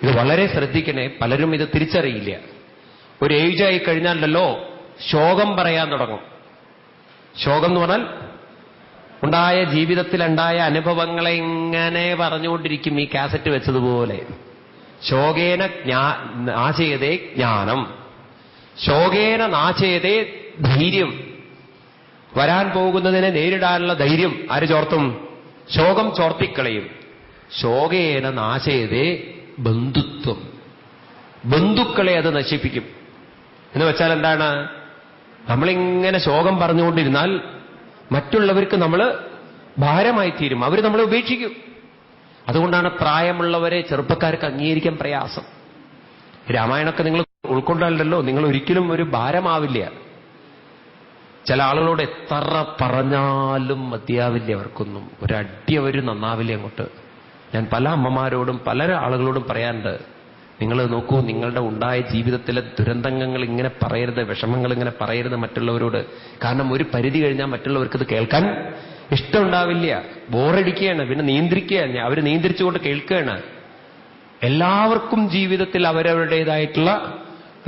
ഇത് വളരെ ശ്രദ്ധിക്കണേ. പലരും ഇത് തിരിച്ചറിയില്ല. ഒരു ഏജായി കഴിഞ്ഞാലല്ലോ ശോകം പറയാൻ തുടങ്ങും. ശോകം എന്ന് പറഞ്ഞാൽ ഉണ്ടായ ജീവിതത്തിലുണ്ടായ അനുഭവങ്ങളെ ഇങ്ങനെ പറഞ്ഞുകൊണ്ടിരിക്കും, ഈ കാസറ്റ് വെച്ചതുപോലെ. ശോകേന നാശയതേ ജ്ഞാനം, ശോകേന നാശയതേ ധൈര്യം. വരാൻ പോകുന്നതിനെ നേരിടാനുള്ള ധൈര്യം ആര് ചോർത്തും? ശോകം ചോർത്തിക്കളയും. ശോകേന നാശയതേ ബന്ധുത്വം, ബന്ധുക്കളെ അത് നശിപ്പിക്കും. എന്ന് വെച്ചാൽ എന്താണ്? നമ്മളിങ്ങനെ ശോകം പറഞ്ഞുകൊണ്ടിരുന്നാൽ മറ്റുള്ളവർക്ക് നമ്മൾ ഭാരമായി തീരും, അവർ നമ്മളെ ഉപേക്ഷിക്കും. അതുകൊണ്ടാണ് പ്രായമുള്ളവരെ ചെറുപ്പക്കാർക്ക് അംഗീകരിക്കാൻ പ്രയാസം. രാമായണമൊക്കെ നിങ്ങൾ ഉൾക്കൊണ്ടാലല്ലോ നിങ്ങൾ ഒരിക്കലും ഒരു ഭാരമാവില്ല. ചില ആളുകളോട് എത്ര പറഞ്ഞാലും മതിയാവില്ല, അവർക്കൊന്നും ഒരടി അവർ നന്നാവില്ല അങ്ങോട്ട്. ഞാൻ പല അമ്മമാരോടും പല ആളുകളോടും പറയാറുണ്ട്, നിങ്ങൾ നോക്കൂ, നിങ്ങളുടെ ഉണ്ടായ ജീവിതത്തിലെ ദുരന്തങ്ങൾ ഇങ്ങനെ പറയരുത്, വിഷമങ്ങൾ ഇങ്ങനെ പറയരുത് മറ്റുള്ളവരോട്. കാരണം ഒരു പരിധി കഴിഞ്ഞാൽ മറ്റുള്ളവർക്ക് ഇത് കേൾക്കാൻ ഇഷ്ടമുണ്ടാവില്ല, ബോറടിക്കുകയാണ്, പിന്നെ നിയന്ത്രിക്കുകയാണ്, അവർ നിയന്ത്രിച്ചുകൊണ്ട് കേൾക്കുകയാണ്. എല്ലാവർക്കും ജീവിതത്തിൽ അവരവരുടേതായിട്ടുള്ള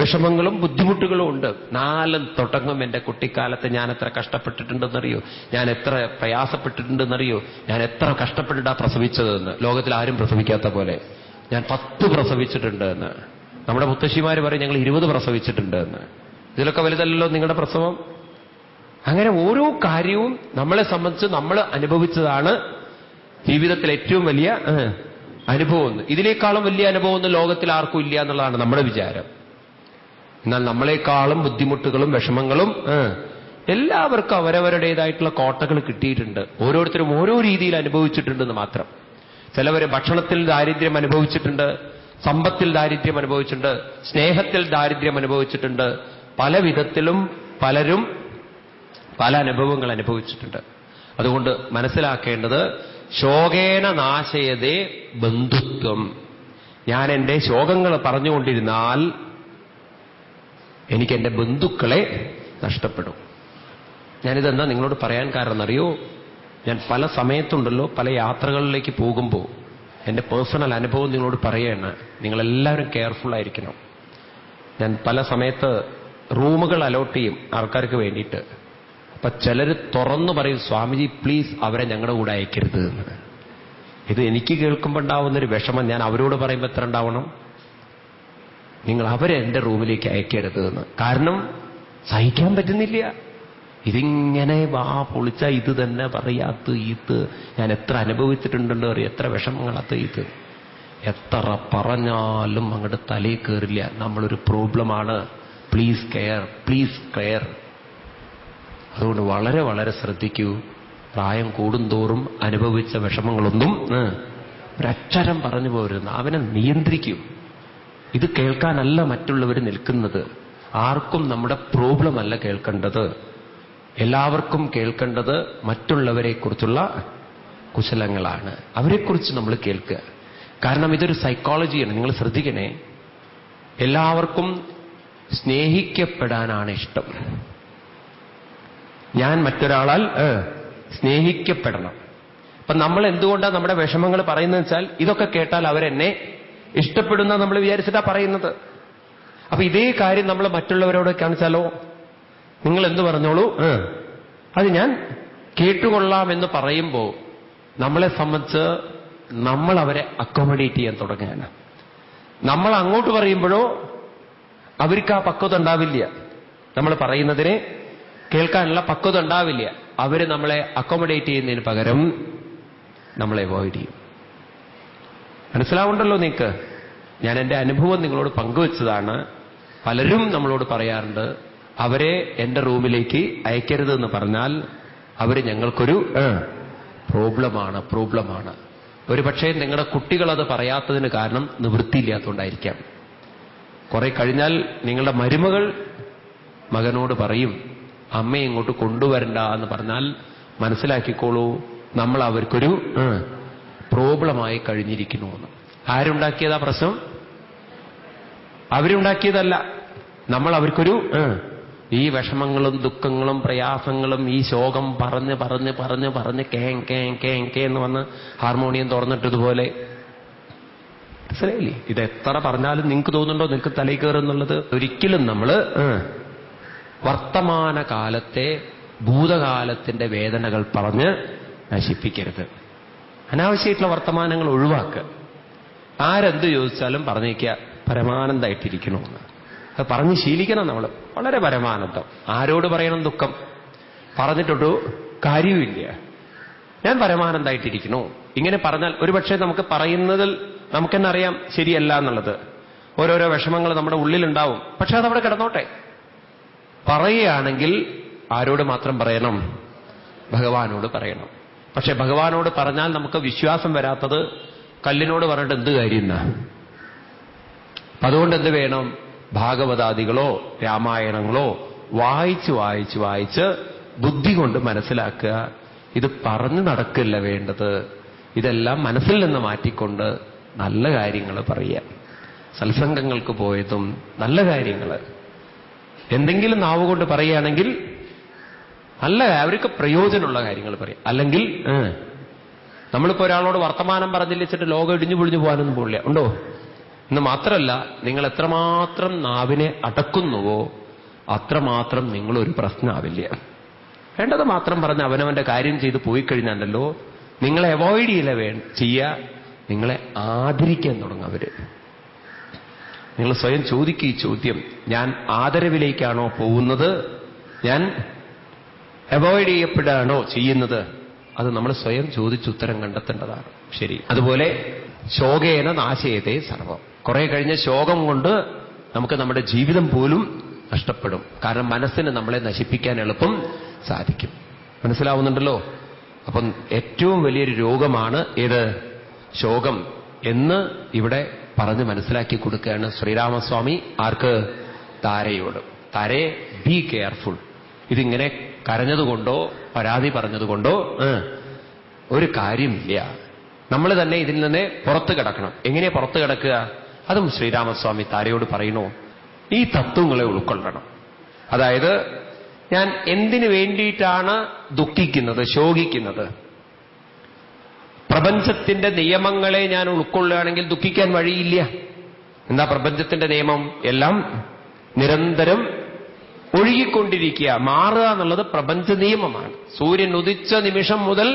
വിഷമങ്ങളും ബുദ്ധിമുട്ടുകളും ഉണ്ട്. നാലും തുടങ്ങും. എൻ്റെ കുട്ടിക്കാലത്ത് ഞാൻ എത്ര കഷ്ടപ്പെട്ടിട്ടുണ്ടെന്നറിയോ, ഞാൻ എത്ര പ്രയാസപ്പെട്ടിട്ടുണ്ടെന്നറിയോ, ഞാൻ എത്ര കഷ്ടപ്പെട്ടിട്ടാ പ്രസവിച്ചതെന്ന്. ലോകത്തിൽ ആരും പ്രസവിക്കാത്ത പോലെ ഞാൻ 10 പ്രസവിച്ചിട്ടുണ്ട് എന്ന്. നമ്മുടെ മുത്തശ്ശിമാർ പറയും ഞങ്ങൾ 20 പ്രസവിച്ചിട്ടുണ്ട് എന്ന്. ഇതിലൊക്കെ വലുതല്ലല്ലോ നിങ്ങളുടെ പ്രസവം. അങ്ങനെ ഓരോ കാര്യവും നമ്മളെ സംബന്ധിച്ച് നമ്മൾ അനുഭവിച്ചതാണ് ജീവിതത്തിൽ ഏറ്റവും വലിയ അനുഭവം. ഇതിനേക്കാളും വലിയ അനുഭവമൊന്നും ലോകത്തിൽ ആർക്കും ഇല്ല എന്നുള്ളതാണ് നമ്മുടെ വിചാരം. എന്നാൽ നമ്മളെക്കാളും ബുദ്ധിമുട്ടുകളും വിഷമങ്ങളും എല്ലാവർക്കും അവരവരുടേതായിട്ടുള്ള കോട്ടകൾ കിട്ടിയിട്ടുണ്ട്. ഓരോരുത്തരും ഓരോ രീതിയിൽ അനുഭവിച്ചിട്ടുണ്ടെന്ന് മാത്രം. ചിലവർ ഭക്ഷണത്തിൽ ദാരിദ്ര്യം അനുഭവിച്ചിട്ടുണ്ട്, സമ്പത്തിൽ ദാരിദ്ര്യം അനുഭവിച്ചിട്ടുണ്ട്, സ്നേഹത്തിൽ ദാരിദ്ര്യം അനുഭവിച്ചിട്ടുണ്ട്. പല വിധത്തിലും പലരും പല അനുഭവങ്ങൾ അനുഭവിച്ചിട്ടുണ്ട്. അതുകൊണ്ട് മനസ്സിലാക്കേണ്ടത് ശോകേന നാശയതേ ബന്ധുത്വം. ഞാൻ എൻ്റെ ശോകങ്ങൾ പറഞ്ഞുകൊണ്ടിരുന്നാൽ എനിക്ക് എൻ്റെ ബന്ധുക്കളെ നഷ്ടപ്പെടും. ഞാനിതെന്താ നിങ്ങളോട് പറയാൻ കാരണം എന്നറിയോ? ഞാൻ പല സമയത്തുണ്ടല്ലോ പല യാത്രകളിലേക്ക് പോകുമ്പോൾ എൻ്റെ പേഴ്സണൽ അനുഭവം നിങ്ങളോട് പറയുകയാണ്. നിങ്ങളെല്ലാവരും കെയർഫുൾ ആയിരിക്കണം. ഞാൻ പല സമയത്ത് റൂമുകൾ അലോട്ട് ചെയ്യും ആൾക്കാർക്ക് വേണ്ടിയിട്ട്. അപ്പൊ ചിലർ തുറന്നു പറയും, സ്വാമിജി പ്ലീസ് അവരെ ഞങ്ങളുടെ കൂടെ അയക്കരുത് എന്ന്. ഇത് എനിക്ക് കേൾക്കുമ്പോൾ ഉണ്ടാവുന്നൊരു വിഷമം ഞാൻ അവരോട് പറയുമ്പോൾ എത്ര ഉണ്ടാവണം? നിങ്ങൾ അവരെ എൻ്റെ റൂമിലേക്ക് അയക്കരുത് എന്ന്. കാരണം സഹിക്കാൻ പറ്റുന്നില്ല. ഇതിങ്ങനെ വാ പൊളിച്ച ഇത് തന്നെ പറയാത്ത ഇത് ഞാൻ എത്ര അനുഭവിച്ചിട്ടുണ്ടല്ലോ അറിയാം. എത്ര വിഷമങ്ങളാത്ത ഇത് എത്ര പറഞ്ഞാലും അങ്ങോട്ട് തലയിൽ കയറില്ല. നമ്മളൊരു പ്രോബ്ലമാണ്, പ്ലീസ് കെയർ, പ്ലീസ് കെയർ. അതുകൊണ്ട് വളരെ വളരെ ശ്രദ്ധിക്കൂ. പ്രായം കൂടുന്തോറും അനുഭവിച്ച വിഷമങ്ങളൊന്നും ഒരക്ഷരം പറഞ്ഞു പോരുന്നു. അവനെ നിയന്ത്രിക്കൂ. ഇത് കേൾക്കാനല്ല മറ്റുള്ളവർ നിൽക്കുന്നത്. ആർക്കും നമ്മുടെ പ്രോബ്ലം അല്ല കേൾക്കേണ്ടത്. എല്ലാവർക്കും കേൾക്കേണ്ടത് മറ്റുള്ളവരെക്കുറിച്ചുള്ള കുശലങ്ങളാണ്. അവരെക്കുറിച്ച് നമ്മൾ കേൾക്കുക. കാരണം ഇതൊരു സൈക്കോളജിയാണ്. നിങ്ങൾ ശ്രദ്ധിക്കണേ. എല്ലാവർക്കും സ്നേഹിക്കപ്പെടാനാണ് ഇഷ്ടം. ഞാൻ മറ്റൊരാളാൽ സ്നേഹിക്കപ്പെടണം. അപ്പൊ നമ്മൾ എന്തുകൊണ്ടാണ് നമ്മുടെ വിഷമങ്ങൾ പറയുന്നത് വെച്ചാൽ ഇതൊക്കെ കേട്ടാൽ അവരെന്നെ ഇഷ്ടപ്പെടുന്ന നമ്മൾ വിചാരിച്ചിട്ടാ പറയുന്നത്. അപ്പൊ ഇതേ കാര്യം നമ്മൾ മറ്റുള്ളവരോട് കാണിച്ചാലോ, നിങ്ങൾ എന്ത് പറഞ്ഞോളൂ, അത് ഞാൻ കേട്ടുകൊള്ളാമെന്ന് പറയുമ്പോൾ നമ്മളെ സംബന്ധിച്ച് നമ്മൾ അവരെ അക്കോമഡേറ്റ് ചെയ്യാൻ തുടങ്ങുകയാണ്. നമ്മൾ അങ്ങോട്ട് പറയുമ്പോഴോ അവർക്ക് ആ പക്വത ഉണ്ടാവില്ല. നമ്മൾ പറയുന്നതിനെ കേൾക്കാനുള്ള പക്വത ഉണ്ടാവില്ല. അവര് നമ്മളെ അക്കോമഡേറ്റ് ചെയ്യുന്നതിന് പകരം നമ്മളെ അവോയ്ഡ് ചെയ്യും. മനസ്സിലാവുണ്ടല്ലോ നിങ്ങൾക്ക്? ഞാൻ എൻ്റെ അനുഭവം നിങ്ങളോട് പങ്കുവെച്ചതാണ്. പലരും നമ്മളോട് പറയാറുണ്ട്, അവരെ എൻ്റെ റൂമിലേക്ക് അയക്കരുതെന്ന് പറഞ്ഞാൽ അവര് ഞങ്ങൾക്കൊരു പ്രോബ്ലമാണ്. ഒരു പക്ഷേ നിങ്ങളുടെ കുട്ടികളത് പറയാത്തതിന് കാരണം നിവൃത്തിയില്ലാത്തതുകൊണ്ടായിരിക്കാം. കുറെ കഴിഞ്ഞാൽ നിങ്ങളുടെ മരുമകൾ മകനോട് പറയും, അമ്മയെ ഇങ്ങോട്ട് കൊണ്ടുവരണ്ട എന്ന് പറഞ്ഞാൽ മനസ്സിലാക്കിക്കോളൂ, നമ്മൾ അവർക്കൊരു പ്രോബ്ലമായി കഴിഞ്ഞിരിക്കണമെന്ന്. ആരുണ്ടാക്കിയതാ പ്രശ്നം? അവരുണ്ടാക്കിയതല്ല. നമ്മൾ അവർക്കൊരു ഈ വിഷമങ്ങളും ദുഃഖങ്ങളും പ്രയാസങ്ങളും ഈ ശോകം പറഞ്ഞ് പറഞ്ഞ് പറഞ്ഞ് പറഞ്ഞ് കേ എന്ന് വന്ന് ഹാർമോണിയം തുറന്നിട്ടതുപോലെ. മനസ്സിലായില്ലേ? ഇത് എത്ര പറഞ്ഞാലും നിങ്ങൾക്ക് തോന്നുന്നുണ്ടോ നിങ്ങൾക്ക് തലയിൽ കയറുന്നുള്ളത്? ഒരിക്കലും നമ്മൾ വർത്തമാനകാലത്തെ ഭൂതകാലത്തിന്റെ വേദനകൾ പറഞ്ഞ് നശിപ്പിക്കരുത്. അനാവശ്യമായിട്ടുള്ള വർത്തമാനങ്ങൾ ഒഴിവാക്കുക. ആരെന്ത് ചോദിച്ചാലും പറഞ്ഞേക്കുക പരമാനന്ദമായിട്ടിരിക്കണമെന്ന്. അത് പറഞ്ഞ് ശീലിക്കണം നമ്മൾ. വളരെ പരമാനന്ദം. ആരോട് പറയണം ദുഃഖം? പറഞ്ഞിട്ടൊരു കാര്യമില്ല. ഞാൻ പരമാനന്ദമായിട്ടിരിക്കണോ ഇങ്ങനെ പറഞ്ഞാൽ ഒരുപക്ഷെ നമുക്ക് പറയുന്നതിൽ നമുക്ക് തന്നെ അറിയാം ശരിയല്ല എന്നുള്ളത്. ഓരോരോ വിഷമങ്ങൾ നമ്മുടെ ഉള്ളിലുണ്ടാവും. പക്ഷെ അതവിടെ കിടന്നോട്ടെ. പറയുകയാണെങ്കിൽ ആരോട് മാത്രം പറയണം? ഭഗവാനോട് പറയണം. പക്ഷെ ഭഗവാനോട് പറഞ്ഞാൽ നമുക്ക് വിശ്വാസം വരാത്തത് കല്ലിനോട് പറഞ്ഞിട്ട് എന്ത് കാര്യം എന്നാ? അതുകൊണ്ട് എന്ത് വേണം? ഭാഗവതാദികളോ രാമായണങ്ങളോ വായിച്ച് വായിച്ച് വായിച്ച് ബുദ്ധി കൊണ്ട് മനസ്സിലാക്കുക. ഇത് പറഞ്ഞു നടക്കില്ല വേണ്ടത്. ഇതെല്ലാം മനസ്സിൽ നിന്ന് മാറ്റിക്കൊണ്ട് നല്ല കാര്യങ്ങൾ പറയുക. സത്സംഗങ്ങൾക്ക് പോയതും നല്ല കാര്യങ്ങൾ എന്തെങ്കിലും നാവുകൊണ്ട് പറയുകയാണെങ്കിൽ നല്ല അവർക്ക് പ്രയോജനമുള്ള കാര്യങ്ങൾ പറയും. അല്ലെങ്കിൽ നമ്മളിപ്പോ ഒരാളോട് വർത്തമാനം പറഞ്ഞില്ലിച്ചിട്ട് ലോകം ഇടിഞ്ഞു പൊളിഞ്ഞു പോകാനൊന്നും പോകില്ല. ഉണ്ടോ? എന്ന് മാത്രമല്ല, നിങ്ങൾ എത്രമാത്രം നാവിനെ അടക്കുന്നുവോ അത്രമാത്രം നിങ്ങളൊരു പ്രശ്നമാവില്ല. വേണ്ടത് മാത്രം പറഞ്ഞ് അവനവന്റെ കാര്യം ചെയ്ത് പോയി കഴിഞ്ഞാലല്ലോ നിങ്ങളെ അവോയ്ഡ് ചെയ്യുക, നിങ്ങളെ ആദരിക്കാൻ തുടങ്ങും അവര്. നിങ്ങൾ സ്വയം ചോദിക്കുക ഈ ചോദ്യം, ഞാൻ ആദരവിലേക്കാണോ പോകുന്നത്, ഞാൻ അവോയ്ഡ് ചെയ്യപ്പെടുകയാണോ ചെയ്യുന്നത്? അത് നമ്മൾ സ്വയം ചോദിച്ചുത്തരം കണ്ടെത്തേണ്ടതാണ്. ശരി. അതുപോലെ ശോകേന നാശയതേ സർവം. കുറെ കഴിഞ്ഞ ശോകം കൊണ്ട് നമുക്ക് നമ്മുടെ ജീവിതം പോലും നഷ്ടപ്പെടും. കാരണം മനസ്സിന് നമ്മളെ നശിപ്പിക്കാൻ എളുപ്പം സാധിക്കും. മനസ്സിലാവുന്നുണ്ടല്ലോ? അപ്പം ഏറ്റവും വലിയൊരു രോഗമാണ് ഏത്? ശോകം എന്ന് ഇവിടെ പറഞ്ഞ് മനസ്സിലാക്കി കൊടുക്കുകയാണ് ശ്രീരാമസ്വാമി. ആർക്ക്? താരയോട്. താരേ, ബി കെയർഫുൾ. ഇതിങ്ങനെ കരഞ്ഞതുകൊണ്ടോ പരാതി പറഞ്ഞതുകൊണ്ടോ ഒരു കാര്യമില്ല. നമ്മൾ തന്നെ ഇതിൽ നിന്ന് പുറത്തു കിടക്കണം. എങ്ങനെ പുറത്തു കിടക്കുക? അതും ശ്രീരാമസ്വാമി താരയോട് പറയുന്നു. ഈ തത്വങ്ങളെ ഉൾക്കൊള്ളണം. അതായത് ഞാൻ എന്തിനു വേണ്ടിയിട്ടാണ് ദുഃഖിക്കുന്നത്, ശോകിക്കുന്നത്? പ്രപഞ്ചത്തിന്റെ നിയമങ്ങളെ ഞാൻ ഉൾക്കൊള്ളുകയാണെങ്കിൽ ദുഃഖിക്കാൻ വഴിയില്ല. എന്താ പ്രപഞ്ചത്തിന്റെ നിയമം? എല്ലാം നിരന്തരം ഒഴുകിക്കൊണ്ടിരിക്കുക. മാറുക എന്നുള്ളത് പ്രപഞ്ച നിയമമാണ്. സൂര്യൻ ഉദിച്ച നിമിഷം മുതൽ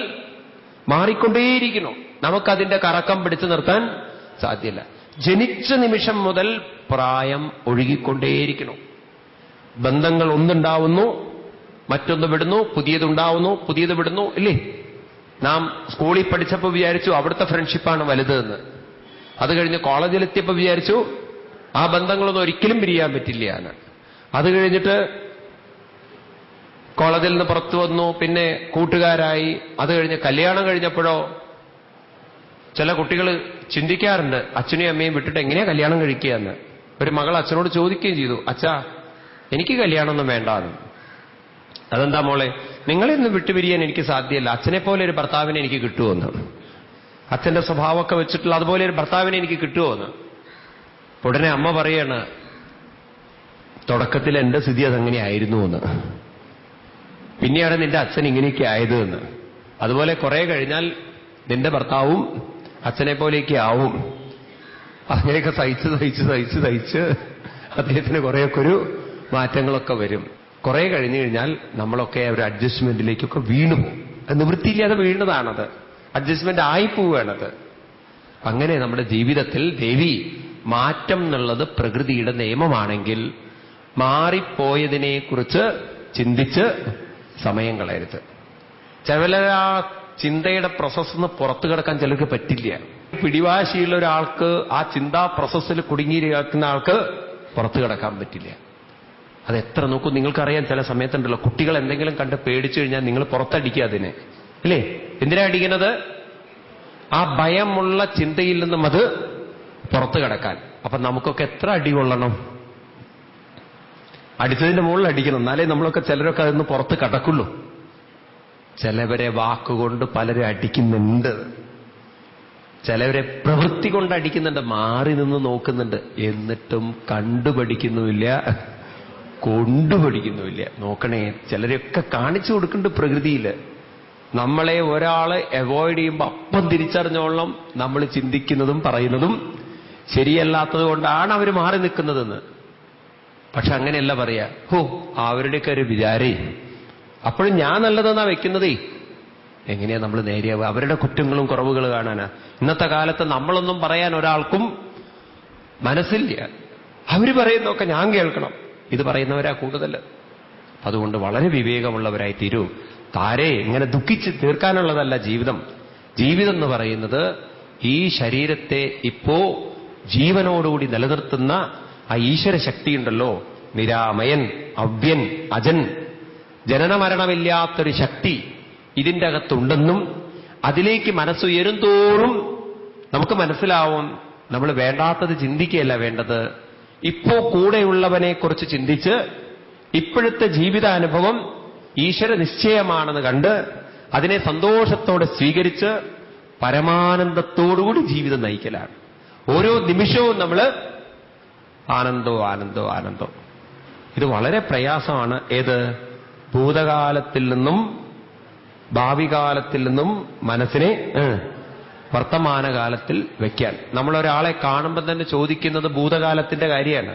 മാറിക്കൊണ്ടേയിരിക്കുന്നു. നമുക്കതിന്റെ കറക്കം പിടിച്ചു നിർത്താൻ സാധ്യമല്ല. ജനിച്ച നിമിഷം മുതൽ പ്രായം ഒഴുകിക്കൊണ്ടേയിരിക്കുന്നു. ബന്ധങ്ങൾ ഒന്നുണ്ടാവുന്നു, മറ്റൊന്ന് വിടുന്നു, പുതിയതുണ്ടാവുന്നു, പുതിയത് വിടുന്നു. ഇല്ലേ? നാം സ്കൂളിൽ പഠിച്ചപ്പോൾ വിചാരിച്ചു അവിടുത്തെ ഫ്രണ്ട്ഷിപ്പാണ് വലുത് എന്ന്. അത് കഴിഞ്ഞ് കോളേജിലെത്തിയപ്പോൾ വിചാരിച്ചു ആ ബന്ധങ്ങളൊന്നും ഒരിക്കലും പിരിയാൻ പറ്റില്ല എന്ന്. അത് കഴിഞ്ഞിട്ട് കോളേജിൽ നിന്ന് പുറത്തു വന്നു, പിന്നെ കൂട്ടുകാരായി. അത് കഴിഞ്ഞ് കല്യാണം കഴിഞ്ഞപ്പോഴോ ചില കുട്ടികൾ ചിന്തിക്കാറുണ്ട്, അച്ഛനെയും അമ്മയും വിട്ടിട്ട് എങ്ങനെയാ കല്യാണം കഴിക്കുക എന്ന്. ഒരു മകൾ അച്ഛനോട് ചോദിക്കുകയും ചെയ്തു, അച്ഛാ എനിക്ക് കല്യാണമൊന്നും വേണ്ടാന്ന്. അതെന്താ മോളെ? നിങ്ങളെയൊന്നും വിട്ടുപിരിയാൻ എനിക്ക് സാധ്യമല്ല, അച്ഛനെ പോലെ ഒരു ഭർത്താവിനെ എനിക്ക് കിട്ടുമെന്ന്. അച്ഛന്റെ സ്വഭാവമൊക്കെ വെച്ചിട്ടുള്ള അതുപോലെ ഒരു ഭർത്താവിനെ എനിക്ക് കിട്ടുമെന്ന്. ഉടനെ അമ്മ പറയാണ്, തുടക്കത്തിൽ എന്റെ സ്ഥിതി അതങ്ങനെയായിരുന്നു എന്ന്, പിന്നെയാണ് നിന്റെ അച്ഛൻ ഇങ്ങനെയൊക്കെ ആയത് എന്ന്. അതുപോലെ കുറെ കഴിഞ്ഞാൽ നിന്റെ ഭർത്താവും അച്ഛനെ പോലെയൊക്കെ ആവും. അങ്ങനെയൊക്കെ സഹിച്ച് സഹിച്ച് സഹിച്ച് സഹിച്ച് അദ്ദേഹത്തിന് കുറേയൊക്കെ ഒരു മാറ്റങ്ങളൊക്കെ വരും. കുറെ കഴിഞ്ഞു കഴിഞ്ഞാൽ നമ്മളൊക്കെ ഒരു അഡ്ജസ്റ്റ്മെന്റിലേക്കൊക്കെ വീണുപോകും. നിവൃത്തിയില്ലാതെ വീണതാണത്, അഡ്ജസ്റ്റ്മെന്റ് ആയിപ്പോവുകയാണത്. അങ്ങനെ നമ്മുടെ ജീവിതത്തിൽ ദേവി മാറ്റം എന്നുള്ളത് പ്രകൃതിയുടെ നിയമമാണെങ്കിൽ മാറിപ്പോയതിനെക്കുറിച്ച് ചിന്തിച്ച് സമയം കളയരുത്. ചില ചിന്തയുടെ പ്രോസസ്സിന്ന് പുറത്തു കിടക്കാൻ ചിലർക്ക് പറ്റില്ല. പിടിവാശിയുള്ള ഒരാൾക്ക്, ആ ചിന്താ പ്രോസസ്സിൽ കുടുങ്ങിയിരിക്കുന്ന ആൾക്ക് പുറത്തു കിടക്കാൻ പറ്റില്ല. അതെത്ര നോക്കൂ, നിങ്ങൾക്കറിയാം, ചില സമയത്തുണ്ടല്ലോ കുട്ടികൾ എന്തെങ്കിലും കണ്ട് പേടിച്ചു കഴിഞ്ഞാൽ നിങ്ങൾ പുറത്തടിക്കുക അതിനെ, അല്ലേ? എന്തിനാ അടിക്കുന്നത്? ആ ഭയമുള്ള ചിന്തയിൽ നിന്നും അത് പുറത്തു കിടക്കാൻ. അപ്പൊ നമുക്കൊക്കെ എത്ര അടി കൊള്ളണം? അടിച്ചതിന്റെ മുകളിൽ അടിക്കണം, എന്നാലേ നമ്മളൊക്കെ ചിലരൊക്കെ അതിന് പുറത്ത് കടക്കുള്ളൂ. ചിലവരെ വാക്കുകൊണ്ട് പലരും അടിക്കുന്നുണ്ട്, ചിലവരെ പ്രവൃത്തി കൊണ്ട് അടിക്കുന്നുണ്ട്, മാറി നിന്ന് നോക്കുന്നുണ്ട്, എന്നിട്ടും കണ്ടുപഠിക്കുന്നുമില്ല, കൊണ്ടുപഠിക്കുന്നുമില്ല. നോക്കണേ, ചിലരെയൊക്കെ കാണിച്ചു കൊടുക്കുന്നുണ്ട് പ്രകൃതിയിൽ. നമ്മളെ ഒരാള് അവോയ്ഡ് ചെയ്യുമ്പോൾ അപ്പം തിരിച്ചറിഞ്ഞോളണം നമ്മൾ ചിന്തിക്കുന്നതും പറയുന്നതും ശരിയല്ലാത്തത് കൊണ്ടാണ് അവർ മാറി നിൽക്കുന്നതെന്ന്. പക്ഷെ അങ്ങനെയല്ല പറയാ, ഹോ അവരുടെയൊക്കെ ഒരു വിചാരേ, അപ്പോഴും ഞാൻ നല്ലതെന്നാ വെക്കുന്നതേ. എങ്ങനെയാ നമ്മൾ നേരെയാവുക? അവരുടെ കുറ്റങ്ങളും കുറവുകൾ കാണാനാ. ഇന്നത്തെ കാലത്ത് നമ്മളൊന്നും പറയാൻ ഒരാൾക്കും മനസ്സില്ല. അവര് പറയുന്നതൊക്കെ ഞാൻ കേൾക്കണം, ഇത് പറയുന്നവരാ കൂടുതൽ. അതുകൊണ്ട് വളരെ വിവേകമുള്ളവരായി തീരൂ. താരെ ഇങ്ങനെ ദുഃഖിച്ച് തീർക്കാനുള്ളതല്ല ജീവിതം. ജീവിതം എന്ന് പറയുന്നത് ഈ ശരീരത്തെ ഇപ്പോ ജീവനോടുകൂടി നിലനിർത്തുന്ന ആ ഈശ്വര ശക്തിയുണ്ടല്ലോ, നിരാമയൻ, അവ്യൻ, അജൻ, ജനനമരണമില്ലാത്തൊരു ശക്തി ഇതിൻ്റെ അകത്തുണ്ടെന്നും അതിലേക്ക് മനസ്സുയരും തോറും നമുക്ക് മനസ്സിലാവും നമ്മൾ വേണ്ടാത്തത് ചിന്തിക്കുകയല്ല വേണ്ടത്. ഇപ്പോ കൂടെയുള്ളവനെക്കുറിച്ച് ചിന്തിച്ച് ഇപ്പോഴത്തെ ജീവിതാനുഭവം ഈശ്വര നിശ്ചയമാണെന്ന് കണ്ട് അതിനെ സന്തോഷത്തോടെ സ്വീകരിച്ച് പരമാനന്ദത്തോടുകൂടി ജീവിതം നയിക്കലാണ്. ഓരോ നിമിഷവും നമ്മൾ ആനന്ദോ ആനന്ദോ ആനന്ദോ. ഇത് വളരെ പ്രയാസമാണ്. ഏത്? ഭൂതകാലത്തിൽ നിന്നും ഭാവി കാലത്തിൽ നിന്നും മനസ്സിനെ വർത്തമാനകാലത്തിൽ വയ്ക്കാൻ. നമ്മളൊരാളെ കാണുമ്പോൾ തന്നെ ചോദിക്കുന്നത് ഭൂതകാലത്തിന്റെ കാര്യമാണ്.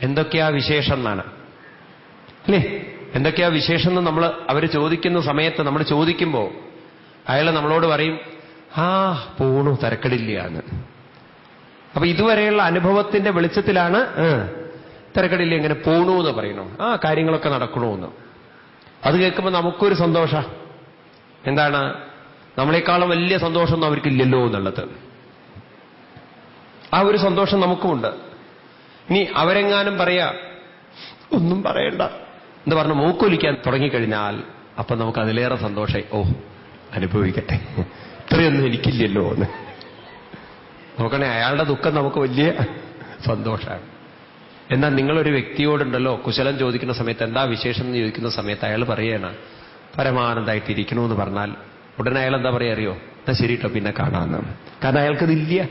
എന്തൊക്കെയാ വിശേഷം എന്നാണ്, അല്ലേ? എന്തൊക്കെയാ വിശേഷം എന്ന് നമ്മൾ അവർ ചോദിക്കുന്ന സമയത്ത് നമ്മൾ ചോദിക്കുമ്പോൾ അയാൾ നമ്മളോട് പറയും, ആ പോണു, തിരക്കടില്ല എന്ന്. അപ്പൊ ഇതുവരെയുള്ള അനുഭവത്തിന്റെ വെളിച്ചത്തിലാണ് തിരക്കടില്ല, എങ്ങനെ പോണു എന്ന് പറയണു, ആ കാര്യങ്ങളൊക്കെ നടക്കണമെന്ന്. അത് കേൾക്കുമ്പോൾ നമുക്കൊരു സന്തോഷ. എന്താണ്? നമ്മളെക്കാളും വലിയ സന്തോഷമൊന്നും അവർക്കില്ലല്ലോ എന്നുള്ളത്. ആ ഒരു സന്തോഷം നമുക്കുമുണ്ട്. ഇനി അവരെങ്ങാനും പറയാ ഒന്നും പറയണ്ട എന്ന് പറഞ്ഞ് മൂക്കൊലിക്കാൻ തുടങ്ങിക്കഴിഞ്ഞാൽ അപ്പൊ നമുക്ക് അതിലേറെ സന്തോഷം. ഓ അനുഭവിക്കട്ടെ, ഇത്രയൊന്നും എനിക്കില്ലല്ലോ എന്ന്. നോക്കണേ, അയാളുടെ ദുഃഖം നമുക്ക് വലിയ സന്തോഷമാണ്. എന്നാൽ നിങ്ങളൊരു വ്യക്തിയോടുണ്ടല്ലോ കുശലം ചോദിക്കുന്ന സമയത്ത്, എന്താ വിശേഷം എന്ന് ചോദിക്കുന്ന സമയത്ത് അയാൾ പറയാണ് പരമാനന്ദമായിട്ടിരിക്കണമെന്ന് പറഞ്ഞാൽ ഉടനെ അയാൾ എന്താ പറയാ അറിയോ? എന്നാ ശരി കേട്ടോ, പിന്നെ കാണാമെന്ന്. കാരണം അയാൾക്കതില്ല,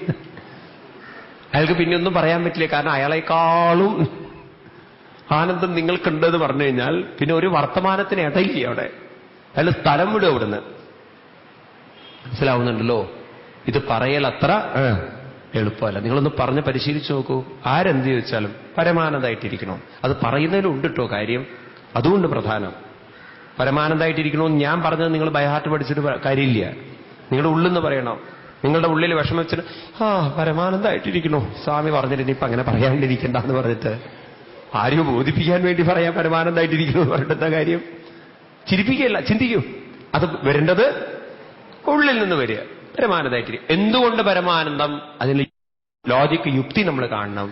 അയാൾക്ക് പിന്നെ ഒന്നും പറയാൻ പറ്റില്ല. കാരണം അയാളെക്കാളും ആനന്ദം നിങ്ങൾക്കുണ്ടെന്ന് പറഞ്ഞു കഴിഞ്ഞാൽ പിന്നെ ഒരു വർത്തമാനത്തിന് ഇടയില്ല അവിടെ. അയാൾ സ്ഥലം വിടും അവിടുന്ന്. മനസ്സിലാവുന്നുണ്ടല്ലോ? ഇത് പറയൽ അത്ര എളുപ്പമല്ല. നിങ്ങളൊന്ന് പറഞ്ഞ് പരിശീലിച്ചു നോക്കൂ. ആരെന്ത് ചോദിച്ചാലും പരമാനന്ദമായിട്ടിരിക്കണം. അത് പറയുന്നതിലുണ്ട് കേട്ടോ കാര്യം. അതുകൊണ്ട് പ്രധാനം പരമാനന്ദമായിട്ടിരിക്കണമെന്ന് ഞാൻ പറഞ്ഞത് നിങ്ങൾ ബൈഹാർട്ട് പഠിച്ചിട്ട് കാര്യമില്ല. നിങ്ങളുടെ ഉള്ളിൽ പറയണം. നിങ്ങളുടെ ഉള്ളിൽ വിഷമിച്ചിട്ട് ആ പരമാനന്ദമായിട്ടിരിക്കണോ സ്വാമി പറഞ്ഞിട്ട് ഇനിയിപ്പം അങ്ങനെ പറയാണ്ടിരിക്കണ്ട എന്ന് പറഞ്ഞിട്ട് ആരെയോ ബോധിപ്പിക്കാൻ വേണ്ടി പറയാൻ പരമാനന്ദമായിട്ടിരിക്കണമെന്ന് പറഞ്ഞിട്ടെന്താ കാര്യം? ചിരിപ്പിക്കുകയല്ല, ചിന്തിക്കൂ. അത് വരേണ്ടത് ഉള്ളിൽ നിന്ന് വരിക. പരമാനന്ദമായിട്ടിരിക്കും. എന്തുകൊണ്ട് പരമാനന്ദം? അതിന് ലോജിക്ക്, യുക്തി നമ്മൾ കാണണം.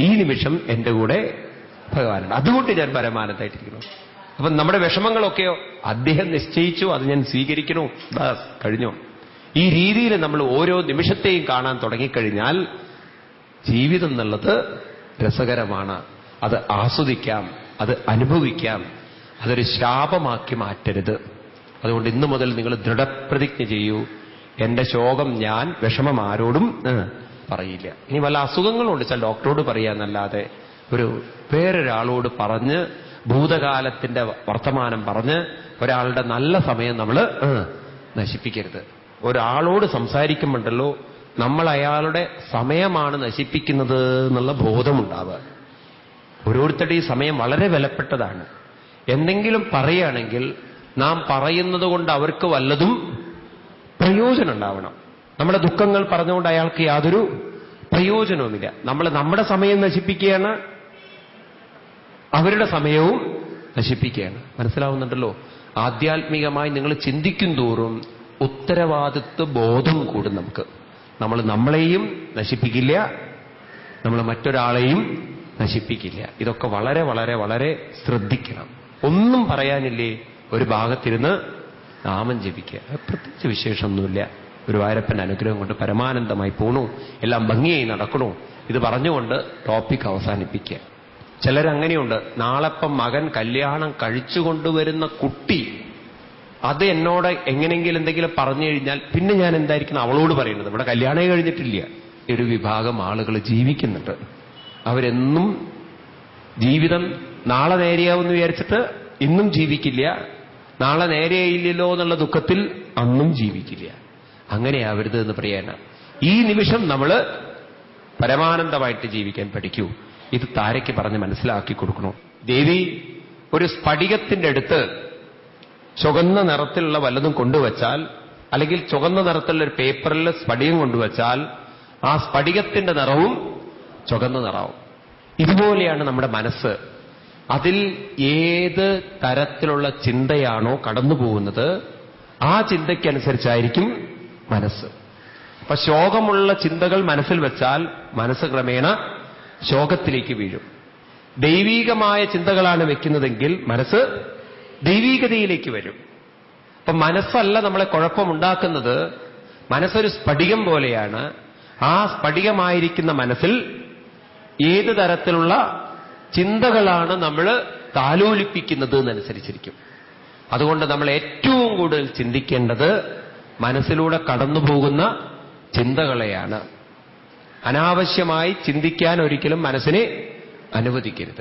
ഈ നിമിഷം എന്റെ കൂടെ ഭഗവാനുണ്ട്. അതുകൊണ്ട് ഞാൻ പരമാനന്ദമായിട്ടിരിക്കുന്നു. അപ്പം നമ്മുടെ വിഷമങ്ങളൊക്കെയോ അദ്ദേഹം നിശ്ചയിച്ചു, അത് ഞാൻ സ്വീകരിക്കണോ, ബസ് കഴിഞ്ഞു. ഈ രീതിയിൽ നമ്മൾ ഓരോ നിമിഷത്തെയും കാണാൻ തുടങ്ങിക്കഴിഞ്ഞാൽ ജീവിതം എന്നുള്ളത് രസകരമാണ്. അത് ആസ്വദിക്കാം, അത് അനുഭവിക്കാം. അതൊരു ശാപമാക്കി മാറ്റരുത്. അതുകൊണ്ട് ഇന്നു മുതൽ നിങ്ങൾ ദൃഢപ്രതിജ്ഞ ചെയ്യൂ, എന്റെ ശോകം ഞാൻ, വിഷമം ആരോടും പറയില്ല. ഇനി വല്ല അസുഖങ്ങളുണ്ട് വെച്ചാൽ ഡോക്ടറോട് പറയാന്നല്ലാതെ വേറൊരാളോട് പറഞ്ഞ് ഭൂതകാലത്തിന്റെ വർത്തമാനം പറഞ്ഞ് ഒരാളുടെ നല്ല സമയം നമ്മൾ നശിപ്പിക്കരുത്. ഒരാളോട് സംസാരിക്കുമ്പോണ്ടല്ലോ നമ്മൾ അയാളുടെ സമയമാണ് നശിപ്പിക്കുന്നത് എന്നുള്ള ബോധമുണ്ടാവുക. ഓരോരുത്തരുടെ ഈ സമയം വളരെ വിലപ്പെട്ടതാണ്. എന്തെങ്കിലും പറയുകയാണെങ്കിൽ നാം പറയുന്നത് കൊണ്ട് അവർക്ക് വല്ലതും പ്രയോജനം ഉണ്ടാവണം. നമ്മുടെ ദുഃഖങ്ങൾ പറഞ്ഞുകൊണ്ട് അയാൾക്ക് യാതൊരു പ്രയോജനവുമില്ല. നമ്മൾ നമ്മുടെ സമയം നശിപ്പിക്കുകയാണ്, അവരുടെ സമയവും നശിപ്പിക്കുകയാണ്. മനസ്സിലാവുന്നുണ്ടല്ലോ? ആധ്യാത്മികമായി നിങ്ങൾ ചിന്തിക്കും തോറും ഉത്തരവാദിത്വ ബോധം കൂടും നമുക്ക്. നമ്മൾ നമ്മളെയും നശിപ്പിക്കില്ല, നമ്മൾ മറ്റൊരാളെയും നശിപ്പിക്കില്ല. ഇതൊക്കെ വളരെ വളരെ വളരെ ശ്രദ്ധിക്കണം. ഒന്നും പറയാനില്ലേ, ഒരു ഭാഗത്തിരുന്ന് നാമം ജപിക്കുക. പ്രത്യേകിച്ച് വിശേഷമൊന്നുമില്ല. ഗുരുവായൂരപ്പന്റെ അനുഗ്രഹം കൊണ്ട് പരമാനന്ദമായി പോണു, എല്ലാം ഭംഗിയായി നടക്കണു. ഇത് പറഞ്ഞുകൊണ്ട് ടോപ്പിക് അവസാനിപ്പിക്കുക. ചിലരങ്ങനെയുണ്ട്, നാളെപ്പം മകൻ കല്യാണം കഴിച്ചുകൊണ്ടുവരുന്ന കുട്ടി അത് എന്നോട് എങ്ങനെയെങ്കിലും എന്തെങ്കിലും പറഞ്ഞു കഴിഞ്ഞാൽ പിന്നെ ഞാൻ എന്തായിരിക്കണം അവളോട് പറയുന്നത്? ഇവിടെ കല്യാണമേ കഴിഞ്ഞിട്ടില്ല. ഒരു വിഭാഗം ആളുകൾ ജീവിക്കുന്നുണ്ട്. അവരെന്നും ജീവിതം നാളെ നേരെയാവുമെന്ന് വിചാരിച്ചിട്ട് ഇന്നും ജീവിക്കില്ല, നാളെ നേരെയില്ലല്ലോ എന്നുള്ള ദുഃഖത്തിൽ അന്നും ജീവിക്കില്ല. അങ്ങനെയാവരുത് എന്ന് പറയാനാ. ഈ നിമിഷം നമ്മൾ പരമാനന്ദമായിട്ട് ജീവിക്കാൻ പഠിക്കൂ. ഇത് താരയ്ക്ക് പറഞ്ഞ് മനസ്സിലാക്കി കൊടുക്കണോ. ദേവി ഒരു സ്ഫടികത്തിന്റെ അടുത്ത് ചുവന്ന നിറത്തിലുള്ള വല്ലതും കൊണ്ടുവച്ചാൽ, അല്ലെങ്കിൽ ചുവന്ന നിറത്തിലുള്ള ഒരു പേപ്പറിൽ സ്ഫടികം കൊണ്ടുവച്ചാൽ ആ സ്ഫടികത്തിന്റെ നിറവും ചുവന്ന നിറവും. ഇതുപോലെയാണ് നമ്മുടെ മനസ്സ്. അതിൽ ഏത് തരത്തിലുള്ള ചിന്തയാണോ കടന്നു പോകുന്നത് ആ ചിന്തയ്ക്കനുസരിച്ചായിരിക്കും മനസ്സ്. അപ്പൊ ശോകമുള്ള ചിന്തകൾ മനസ്സിൽ വെച്ചാൽ മനസ്സ് ക്രമേണ ശോകത്തിലേക്ക് വീഴും. ദൈവീകമായ ചിന്തകളാണ് വെക്കുന്നതെങ്കിൽ മനസ്സ് ദൈവീകതയിലേക്ക് വരും. അപ്പൊ മനസ്സല്ല നമ്മളെ കുഴപ്പമുണ്ടാക്കുന്നത്. മനസ്സൊരു സ്ഫടികം പോലെയാണ്. ആ സ്ഫടികമായിരിക്കുന്ന മനസ്സിൽ ഏത് തരത്തിലുള്ള ചിന്തകളാണ് നമ്മൾ താലോലിപ്പിക്കുന്നത് എന്നനുസരിച്ചിരിക്കും. അതുകൊണ്ട് നമ്മൾ ഏറ്റവും കൂടുതൽ ചിന്തിക്കേണ്ടത് മനസ്സിലൂടെ കടന്നുപോകുന്ന ചിന്തകളെയാണ്. അനാവശ്യമായി ചിന്തിക്കാൻ ഒരിക്കലും മനസ്സിനെ അനുവദിക്കരുത്.